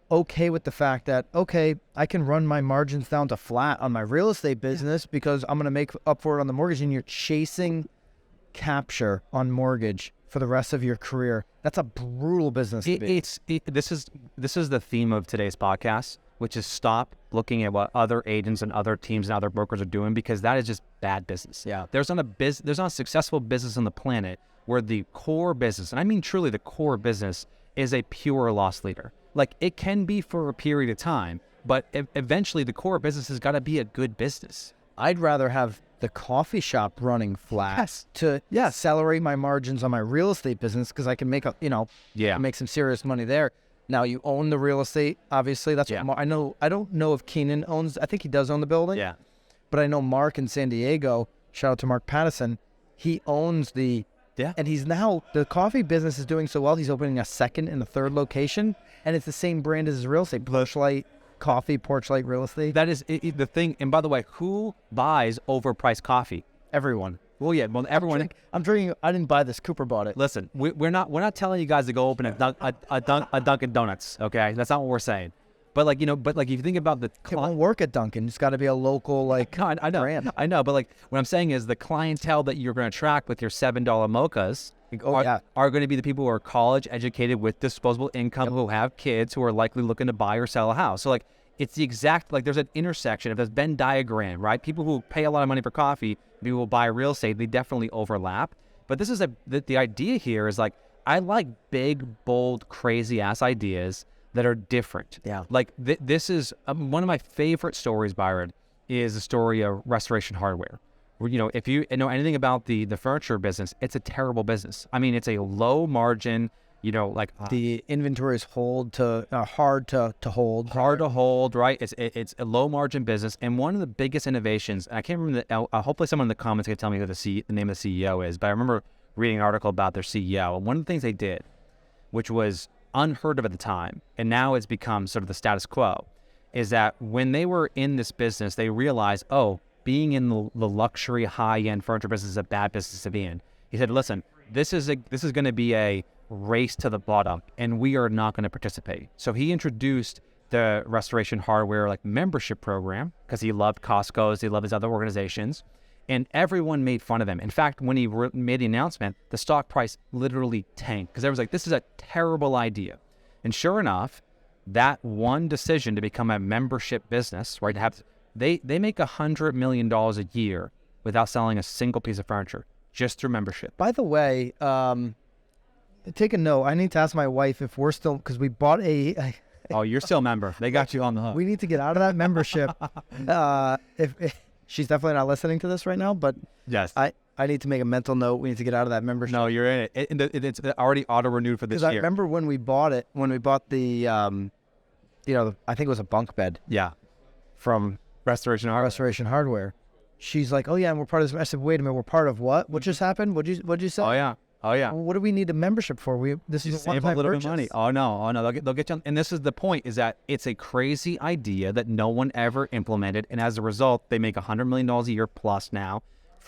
okay with the fact that, okay, I can run my margins down to flat on my real estate business because I'm going to make up for it on the mortgage, and you're chasing capture on mortgage for the rest of your career. That's a brutal business to be. This is the theme of today's podcast, which is stop looking at what other agents and other teams and other brokers are doing, because that is just bad business. Yeah. There's not a successful business on the planet where the core business, and I mean truly the core business, is a pure loss leader. Like, it can be for a period of time, But eventually, the core business has got to be a good business. I'd rather have the coffee shop running flat to accelerate my margins on my real estate business, because I can make make some serious money there. Now you own the real estate, obviously. That's what I know. I don't know if Keenan owns. I think he does own the building. Yeah, but I know Mark in San Diego. Shout out to Mark Pattison. He owns the. Yeah, and he's now, the coffee business is doing so well. He's opening a second and a third location, and it's the same brand as his real estate. Porchlight Coffee, Porchlight Real Estate. That is the thing. And by the way, who buys overpriced coffee? Everyone. Well, yeah, everyone. I'm drinking. I didn't buy this. Cooper bought it. Listen, we're not telling you guys to go open a Dunkin' Donuts. Okay, that's not what we're saying. But if you think about the it won't work at Dunkin'. It's got to be a local I know, brand. I know. But what I'm saying is the clientele that you're going to attract with your $7 mochas are going to be the people who are college educated with disposable income, who have kids, who are likely looking to buy or sell a house. So it's the exact, there's an intersection of this Venn diagram, right? People who pay a lot of money for coffee, people who buy real estate, they definitely overlap. But this is the idea here is I like big, bold, crazy ass ideas that are different. Yeah. This is one of my favorite stories, Byron, is the story of Restoration Hardware. Where, if you know anything about the furniture business, it's a terrible business. I mean, it's a low margin, the inventory is hard to hold. Hard to hold, right? It's a low margin business. And one of the biggest innovations, and I can't remember, hopefully someone in the comments can tell me who the name of the CEO is, but I remember reading an article about their CEO. And one of the things they did, which was unheard of at the time, and now it's become sort of the status quo, is that when they were in this business, they realized, being in the luxury high-end furniture business is a bad business to be in. He said, listen, this is going to be a race to the bottom, and we are not going to participate. So he introduced the Restoration Hardware membership program, because he loved Costco's, he loved his other organizations, and everyone made fun of him. In fact, when he made the announcement, the stock price literally tanked, because everyone's like, this is a terrible idea. And sure enough, that one decision to become a membership business, right, they make $100 million a year without selling a single piece of furniture, just through membership. By the way, take a note. I need to ask my wife if we're still, because we bought Oh, you're still a member. They got you on the hook. We need to get out of that membership. If she's definitely not listening to this right now, but yes, I need to make a mental note. We need to get out of that membership. No, you're in it. It's already auto-renewed for this year. Because I remember when we bought it, when we bought the, I think it was a bunk bed. Yeah. From Restoration Hardware. She's like, oh yeah, and we're part of this. I said, wait a minute, we're part of what? What just happened? What'd you say? Oh yeah. Well, what do we need a membership for? This is save a little bit of money. Oh no, they'll get you. And this is the point: is that it's a crazy idea that no one ever implemented, and as a result, they make $100 million a year plus now,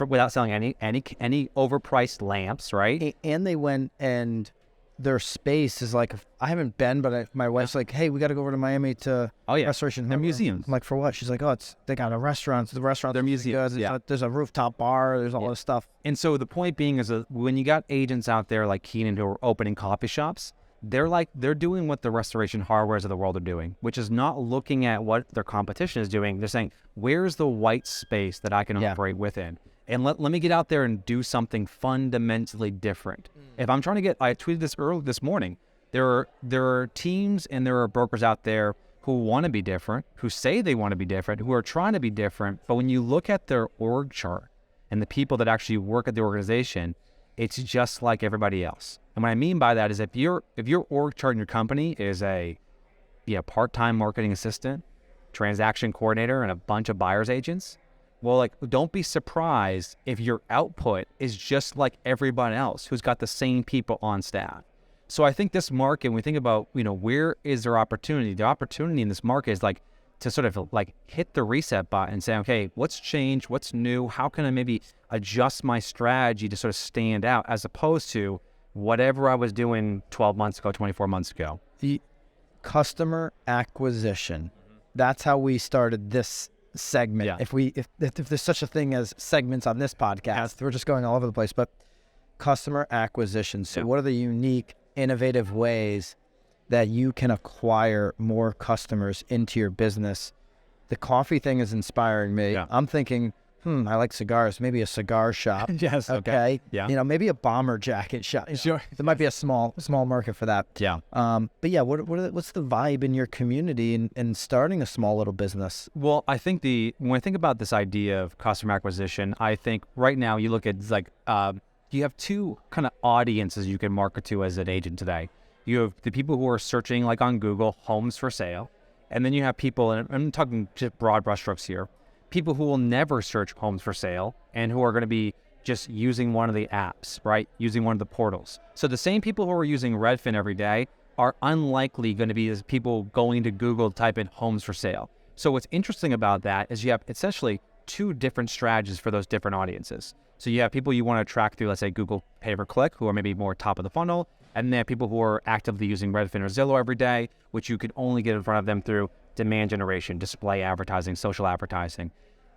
without selling any overpriced lamps, right? And they went, and their space is I haven't been, but my wife's like, hey, we got to go over to Miami to Restoration. Their museums. I'm like, for what? She's like, they got a restaurant. The restaurant. Their museums. There's a rooftop bar. There's all this stuff. And so the point being is that when you got agents out there like Keenan who are opening coffee shops, they're doing what the Restoration Hardwares of the world are doing, which is not looking at what their competition is doing. They're saying, where's the white space that I can operate within? And let me get out there and do something fundamentally different. If I'm trying to I tweeted this early this morning, there are teams and there are brokers out there who want to be different, who say they want to be different, who are trying to be different. But when you look at their org chart and the people that actually work at the organization, it's just like everybody else. And what I mean by that is if your org chart in your company is a part-time marketing assistant, transaction coordinator, and a bunch of buyer's agents, well, don't be surprised if your output is just like everyone else who's got the same people on staff. So I think this market, when we think about, where is there opportunity? The opportunity in this market is to sort of hit the reset button and say, okay, what's changed? What's new? How can I maybe adjust my strategy to sort of stand out as opposed to whatever I was doing 12 months ago, 24 months ago? The customer acquisition. That's how we started this segment. Yeah. If there's such a thing as segments on this podcast, we're just going all over the place, but customer acquisition. So what are the unique, innovative ways that you can acquire more customers into your business? The coffee thing is inspiring me. I'm thinking, I like cigars. Maybe a cigar shop. Yes. Okay. Yeah. You know, maybe a bomber jacket shop. Sure. There might be a small market for that. Yeah. But yeah, what's the vibe in your community in starting a small little business? Well, I think when I think about this idea of customer acquisition, I think right now you look at like you have two kind of audiences you can market to as an agent today. You have the people who are searching like on Google homes for sale, and then you have people, and I'm talking just broad brushstrokes here, people who will never search homes for sale and who are going to be just using one of the apps, right? Using one of the portals. So the same people who are using Redfin every day are unlikely going to be as people going to Google to type in homes for sale. So what's interesting about that is you have essentially two different strategies for those different audiences. So you have people you want to attract through, let's say, Google pay-per-click, who are maybe more top of the funnel, and then people who are actively using Redfin or Zillow every day, which you could only get in front of them through demand generation, display advertising, social advertising.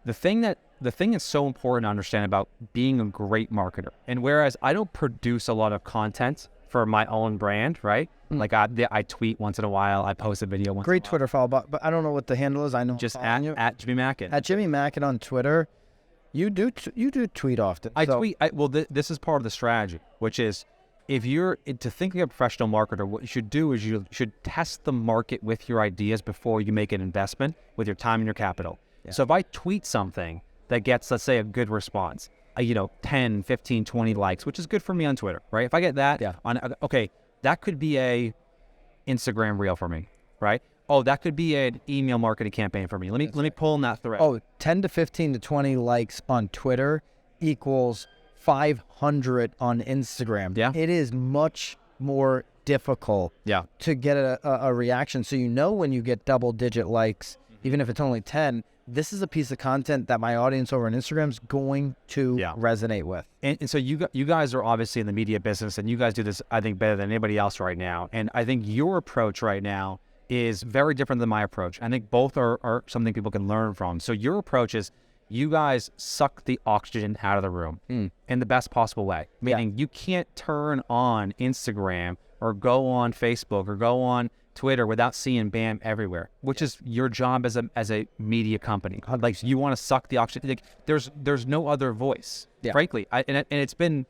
The thing that's so important to understand about being a great marketer, and whereas I don't produce a lot of content for my own brand, right? Like I tweet once in a while, I post a video once Great in a while. Twitter follow, but I don't know what the handle is. I know Just at Jimmy Mackin. At Jimmy Mackin on Twitter. You do tweet often. Tweet. This is part of the strategy, which is if you're to think like a professional marketer, what you should do is you should test the market with your ideas before you make an investment with your time and your capital. Yeah. So if I tweet something that gets, let's say, a good response, 10, 15, 20 likes, which is good for me on Twitter, right? If I get that, okay, that could be a Instagram reel for me, right? Oh, that could be an email marketing campaign for me. Let me pull in that thread. Oh, 10 to 15 to 20 likes on Twitter equals 500 on Instagram. Yeah. It is much more difficult to get a reaction. So when you get double-digit likes, even if it's only 10, this is a piece of content that my audience over on Instagram is going to resonate with. And so you guys are obviously in the media business, and you guys do this, I think, better than anybody else right now. And I think your approach right now is very different than my approach. I think both are something people can learn from. So your approach is you guys suck the oxygen out of the room in the best possible way. Meaning you can't turn on Instagram or go on Facebook or go on Twitter without seeing BAM everywhere, which is your job as a media company. Like you want to suck the oxygen. Like there's no other voice, frankly. And it's been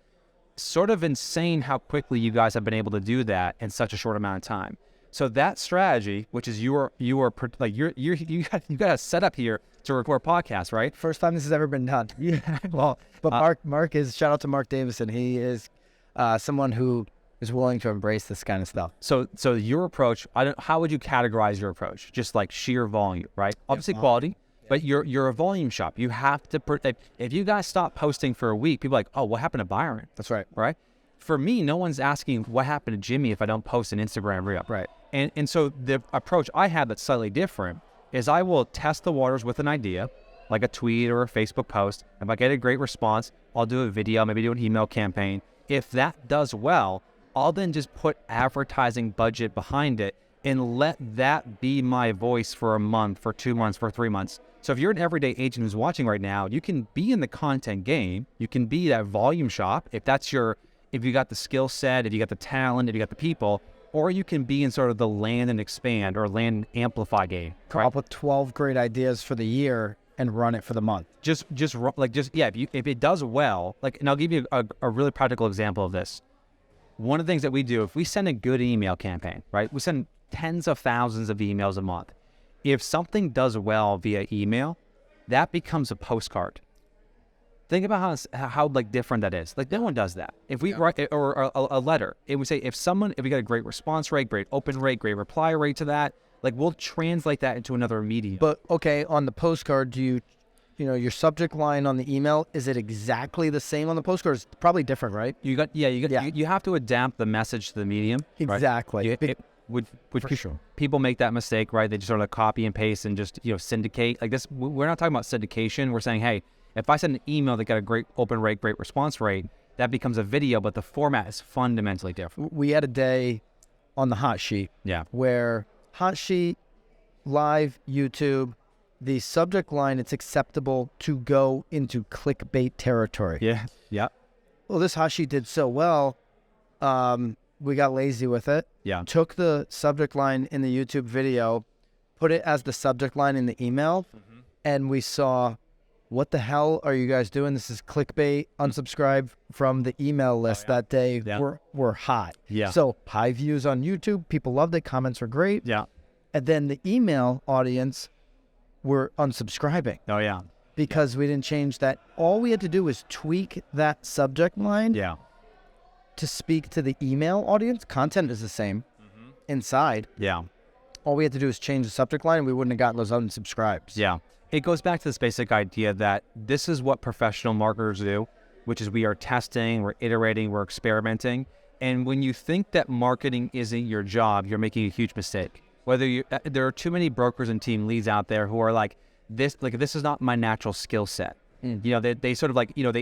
sort of insane how quickly you guys have been able to do that in such a short amount of time. So that strategy, which is you got a setup here to record podcasts, right? First time this has ever been done. Yeah. Well, but Mark is, shout out to Mark Davison. He is someone who is willing to embrace this kind of stuff. So your approach, how would you categorize your approach? Just like sheer volume, right? Obviously quality, but you're a volume shop. You have to, if you guys stop posting for a week, people are like, oh, what happened to Byron? That's right. Right? For me, no one's asking what happened to Jimmy if I don't post an Instagram reel. Right. And so the approach I have that's slightly different is I will test the waters with an idea, like a tweet or a Facebook post. If I get a great response, I'll do a video, maybe do an email campaign. If that does well, I'll then just put advertising budget behind it and let that be my voice for a month, for 2 months, for 3 months. So if you're an everyday agent who's watching right now, you can be in the content game. You can be that volume shop if you got the skill set, if you got the talent, if you got the people, or you can be in sort of the land and expand or land and amplify game. Come up with 12 great ideas for the year and run it for the month. If it does well, and I'll give you a really practical example of this. One of the things that we do, if we send a good email campaign, right? We send tens of thousands of emails a month. If something does well via email, that becomes a postcard. Think about how different that is. No one does that. If we write or a letter, it would say if we got a great response rate, great open rate, great reply rate to that, we'll translate that into another medium. But okay, on the postcard, do your subject line on the email, is it exactly the same on the postcard? It's probably different, right? You have to adapt the message to the medium. Exactly. Right? People make that mistake, right? They just sort of copy and paste and just syndicate like this. We're not talking about syndication. We're saying, hey, if I send an email that got a great open rate, great response rate, that becomes a video, but the format is fundamentally different. We had a day on the hot sheet where hot sheet, live, YouTube, the subject line, it's acceptable to go into clickbait territory. Yeah. Well, this hot sheet did so well, we got lazy with it. Yeah. Took the subject line in the YouTube video, put it as the subject line in the email, and we saw what the hell are you guys doing? This is clickbait. Unsubscribe from the email list that day. Were hot. Yeah. So high views on YouTube. People loved it. Comments were great. Yeah. And then the email audience were unsubscribing. Oh, yeah. Because we didn't change that. All we had to do was tweak that subject line to speak to the email audience. Content is the same inside. Yeah. All we had to do is change the subject line and we wouldn't have gotten those unsubscribes. Yeah. It goes back to this basic idea that this is what professional marketers do, which is we are testing, we're iterating, we're experimenting. And when you think that marketing isn't your job, you're making a huge mistake. There are too many brokers and team leads out there who are like, this is not my natural skill set. You know, they sort of like, you know,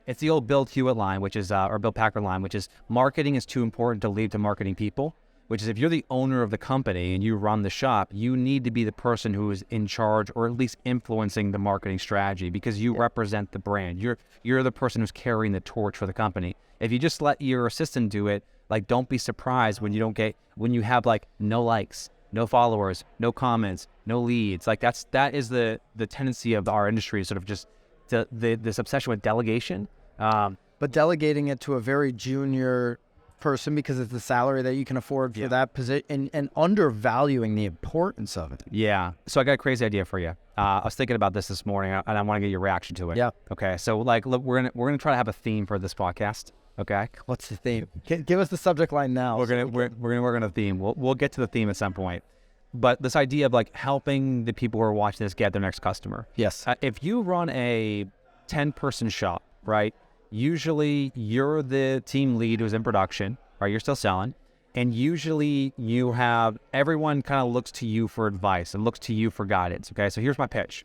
it's the old Bill Hewitt line, which is, or Bill Packard line, which is marketing is too important to leave to marketing people. Which is if you're the owner of the company and you run the shop, you need to be the person who is in charge or at least influencing the marketing strategy because you represent the brand. You're the person who's carrying the torch for the company. If you just let your assistant do it, like don't be surprised when you have like no likes, no followers, no comments, no leads. Like that is the tendency of our industry, sort of just this obsession with delegation. But delegating it to a very junior person because it's the salary that you can afford for that position and undervaluing the importance of it. Yeah. So I got a crazy idea for you. I was thinking about this morning and I want to get your reaction to it. Yeah. Okay. So like, look, we're gonna try to have a theme for this podcast. Okay. What's the theme? Give us the subject line now. We're gonna work on a theme. We'll get to the theme at some point. But this idea of like helping the people who are watching this get their next customer. Yes. If you run a 10-person shop, right? Usually you're the team lead who's in production, right? You're still selling. And usually you have, everyone kind of looks to you for advice and looks to you for guidance. Okay. So here's my pitch.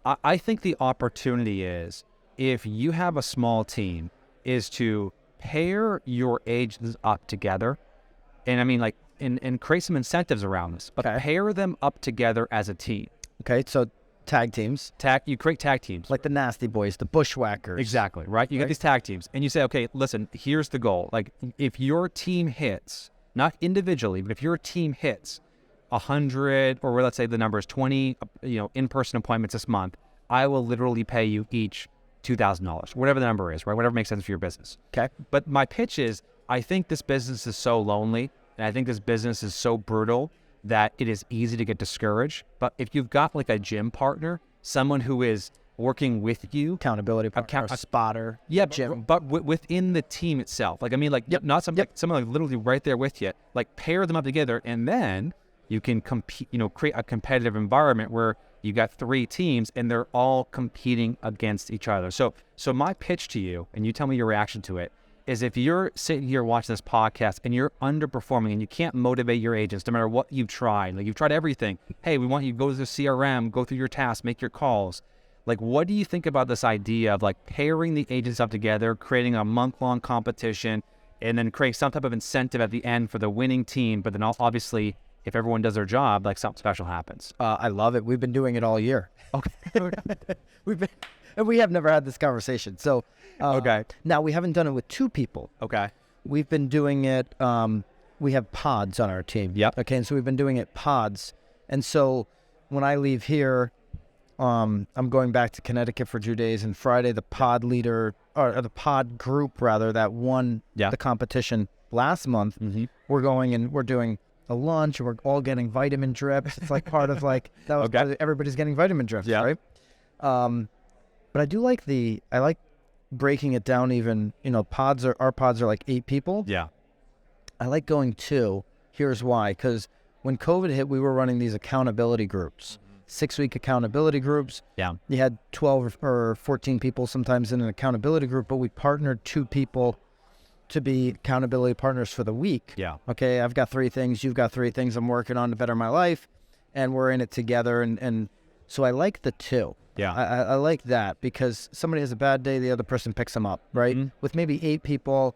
I think the opportunity is if you have a small team is to pair your agents up together. And I mean like, and create some incentives around this, but pair them up together as a team. Okay. So tag teams. You create tag teams. Like the Nasty Boys, the Bushwhackers. Exactly, right? You get these tag teams, and you say, okay, listen, here's the goal. Like, if your team hits, not individually, but if your team hits 100, or let's say the number is 20, in-person appointments this month, I will literally pay you each $2,000, whatever the number is, right? Whatever makes sense for your business. Okay. But my pitch is, I think this business is so lonely, and I think this business is so brutal that it is easy to get discouraged. But if you've got like a gym partner, someone who is working with you, accountability partner, a spotter, gym, but within the team itself. Like, I mean, like, not someone like literally right there with you. Like, pair them up together, and then you can compete. Create a competitive environment where you got 3 teams and they're all competing against each other. So my pitch to you, and you tell me your reaction to it, is if you're sitting here watching this podcast and you're underperforming and you can't motivate your agents no matter what you've tried, like you've tried everything. Hey, we want you to go to the CRM, go through your tasks, make your calls. Like, what do you think about this idea of like pairing the agents up together, creating a month-long competition, and then creating some type of incentive at the end for the winning team? But then obviously, if everyone does their job, like something special happens. I love it. We've been doing it all year. Okay. And we have never had this conversation. So, now we haven't done it with 2 people. Okay. We've been doing it, we have pods on our team. Yep. Okay. And so we've been doing it pods. And so when I leave here, I'm going back to Connecticut for 2 days, and Friday, the pod leader, or the pod group rather, that won the competition last month, we're going and we're doing a lunch, and we're all getting vitamin drips. It's like part of like, that was everybody's getting vitamin drips, right? But I do like I like breaking it down even, our pods are like 8 people. Yeah. I like going 2. Here's why. Because when COVID hit, we were running these accountability groups, 6-week accountability groups. Yeah. You had 12 or 14 people sometimes in an accountability group, but we partnered 2 people to be accountability partners for the week. Yeah. Okay, I've got 3 things, you've got 3 things I'm working on to better my life, and we're in it together. And so I like the 2. Yeah. I like that because somebody has a bad day, the other person picks them up, right? With maybe 8 people,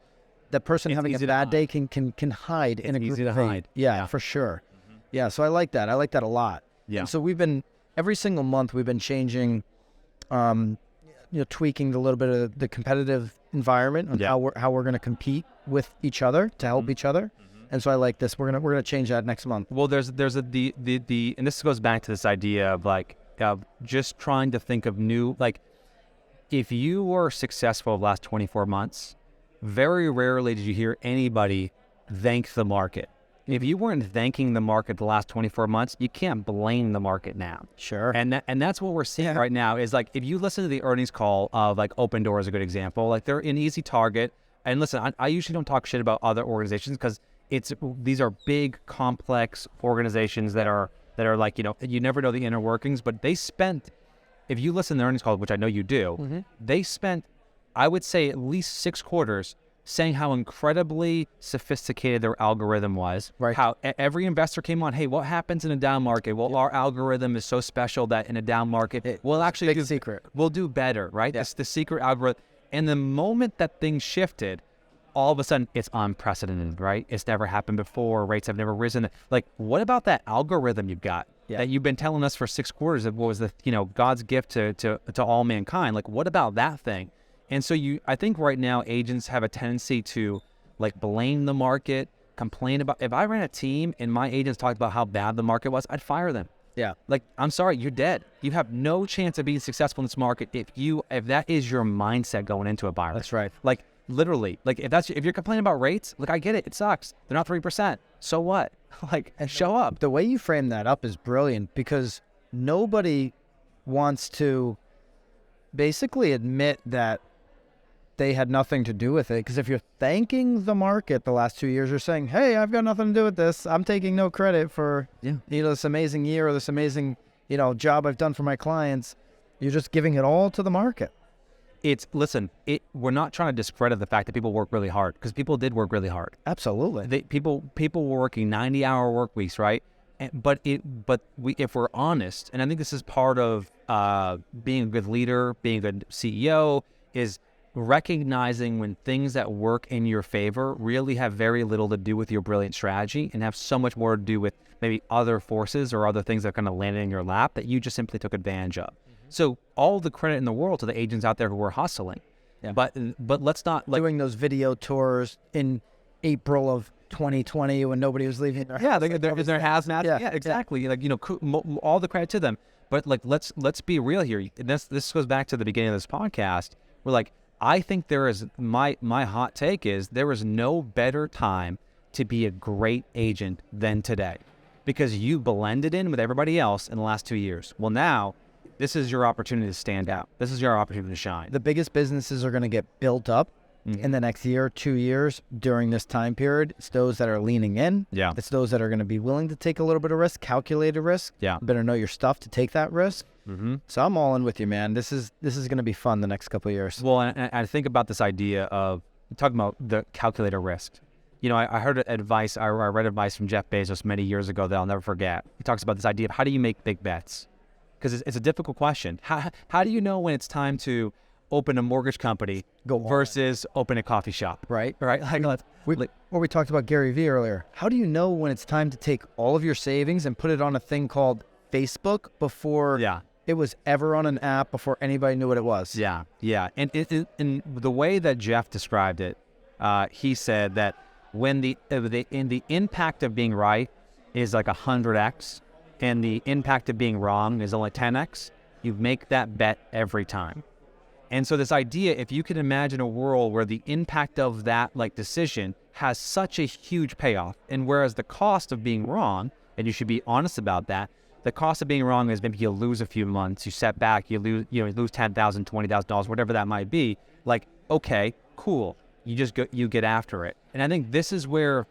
the person having a bad day can hide in a group of 8. Yeah, for sure. Yeah, so I like that. I like that a lot. Yeah. And so we've been, every single month we've been changing, tweaking a little bit of the competitive environment on how we're going to compete with each other to help each other. And so I like this. We're gonna change that next month. Well, there's and this goes back to this idea of like, of just trying to think of new, like, if you were successful the last 24 months, very rarely did you hear anybody thank the market. If you weren't thanking the market the last 24 months, you can't blame the market now. Sure. And that's what we're seeing right now is like, if you listen to the earnings call of like Open Door is a good example, like they're an easy target. And listen, I usually don't talk shit about other organizations because these are big, complex organizations that are like, you never know the inner workings, but they spent, if you listen to the earnings call, which I know you do, they spent, I would say, at least 6 quarters saying how incredibly sophisticated their algorithm was. Right. How every investor came on, hey, what happens in a down market? Well, our algorithm is so special that in a down market, we'll actually big secret. We'll do better, right? Yeah. That's the secret algorithm. And the moment that things shifted, all of a sudden it's unprecedented, right? It's never happened before. Rates have never risen. Like, what about that algorithm you've got that you've been telling us for 6 quarters of what was the, God's gift to all mankind? Like, what about that thing? And so I think right now agents have a tendency to like blame the market, complain about, if I ran a team and my agents talked about how bad the market was, I'd fire them. Yeah. Like, I'm sorry, you're dead. You have no chance of being successful in this market if that is your mindset going into a buyer. That's right. Like, literally, like if you're complaining about rates, like, I get it. It sucks. They're not 3%. So what? Like, and show up. The way you frame that up is brilliant because nobody wants to basically admit that they had nothing to do with it. Because if you're thanking the market the last 2 years, you're saying, hey, I've got nothing to do with this. I'm taking no credit for this amazing year or this amazing job I've done for my clients. You're just giving it all to the market. We're not trying to discredit the fact that people work really hard, because people did work really hard. Absolutely. People were working 90-hour work weeks, right? But if we're honest, and I think this is part of being a good leader, being a good CEO, is recognizing when things that work in your favor really have very little to do with your brilliant strategy and have so much more to do with maybe other forces or other things that are going to land in your lap that you just simply took advantage of. So all the credit in the world to the agents out there who are hustling. Yeah. But let's not doing those video tours in April of 2020 when nobody was leaving their house. They're hazmat. Yeah, exactly. Yeah. Like, all the credit to them. But like, let's be real here. And this goes back to the beginning of this podcast. We're like, I think there is my hot take is there is no better time to be a great agent than today, because you blended in with everybody else in the last 2 years. Well, now this is your opportunity to stand out. This is your opportunity to shine. The biggest businesses are going to get built up in the next year, 2 years during this time period. It's those that are leaning in. Yeah. It's those that are going to be willing to take a little bit of risk, calculated risk. Yeah. You better know your stuff to take that risk. Mm-hmm. So I'm all in with you, man. This is going to be fun the next couple of years. Well, and I think about this idea of talking about the calculator risk. I heard advice. I read advice from Jeff Bezos many years ago that I'll never forget. He talks about this idea of how do you make big bets? Because it's a difficult question. How do you know when it's time to open a mortgage company versus open a coffee shop? Right. Like, we talked about Gary Vee earlier. How do you know when it's time to take all of your savings and put it on a thing called Facebook before it was ever on an app, before anybody knew what it was? Yeah. And in the way that Jeff described it, he said that when the impact of being right is like 100x, and the impact of being wrong is only 10x, you make that bet every time. And so this idea, if you can imagine a world where the impact of that decision has such a huge payoff, and whereas the cost of being wrong, and you should be honest about that, the cost of being wrong is maybe you'll lose a few months, you set back, you lose $10,000, $20,000, whatever that might be. Like, okay, cool. You get after it. And I think this is where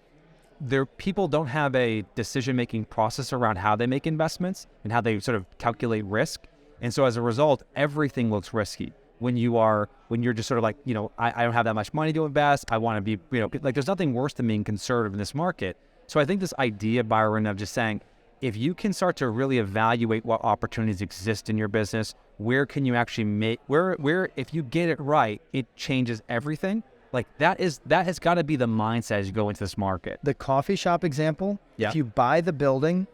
people don't have a decision-making process around how they make investments and how they sort of calculate risk. And so as a result, everything looks risky when you're just sort of like, I don't have that much money to invest. I want to be, there's nothing worse than being conservative in this market. So I think this idea, Byron, of just saying, if you can start to really evaluate what opportunities exist in your business, where can you actually make, where if you get it right, it changes everything. Like that has got to be the mindset as you go into this market. The coffee shop example, if you buy the building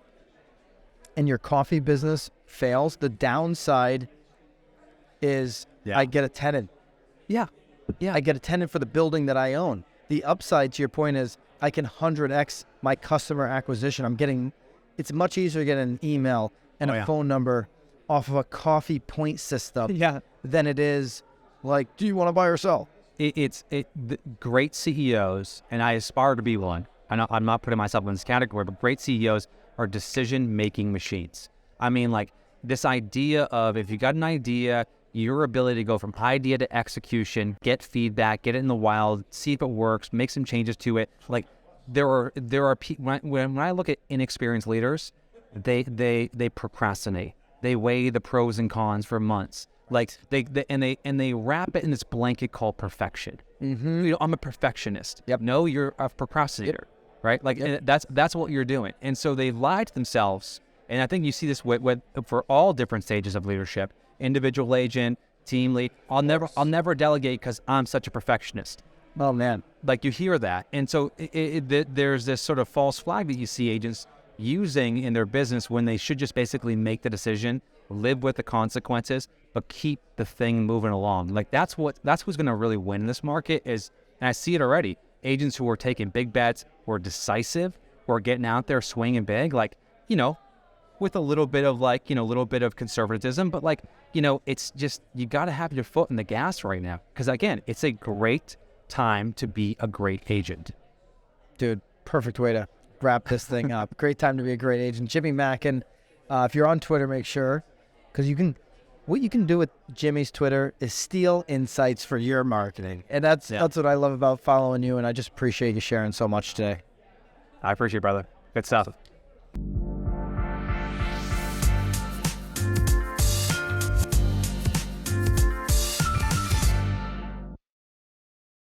and your coffee business fails, the downside is I get a tenant. Yeah. I get a tenant for the building that I own. The upside, to your point, is I can 100x my customer acquisition. It's much easier to get an email and a phone number off of a coffee point system Yeah. than it is like, do you want to buy or sell? The great CEOs, and I aspire to be one. I'm not putting myself in this category, but great CEOs are decision-making machines. I mean, like this idea of if you got an idea, your ability to go from idea to execution, get feedback, get it in the wild, see if it works, make some changes to it. Like there are when I look at inexperienced leaders, they procrastinate. They weigh the pros and cons for months. Like they wrap it in this blanket called perfection. Mm-hmm. You know, I'm a perfectionist. Yep. No, you're a procrastinator, right? Like Yep. that's what you're doing. And so they lie to themselves. And I think you see this with for all different stages of leadership: individual agent, team lead. I'll never delegate because I'm such a perfectionist. Oh man, Like you hear that, and so there's this sort of false flag that you see agents using in their business when they should just basically make the decision, live with the consequences, but keep the thing moving along. Like that's who's going to really win in this market is, and I see it already. Agents who are taking big bets, who are decisive, who are getting out there swinging big, like, you know, with a little bit of like, you know, a little bit of conservatism, but like, you know, it's just, you got to have your foot in the gas right now. Because again, it's a great time to be a great agent. dude, perfect way to wrap this thing up. Great time to be a great agent. Jimmy Mackin, if you're on Twitter, make sure, because what you can do with Jimmy's Twitter is steal insights for your marketing. And that's what I love about following you, and I just appreciate you sharing so much today. I appreciate it, brother. Good stuff.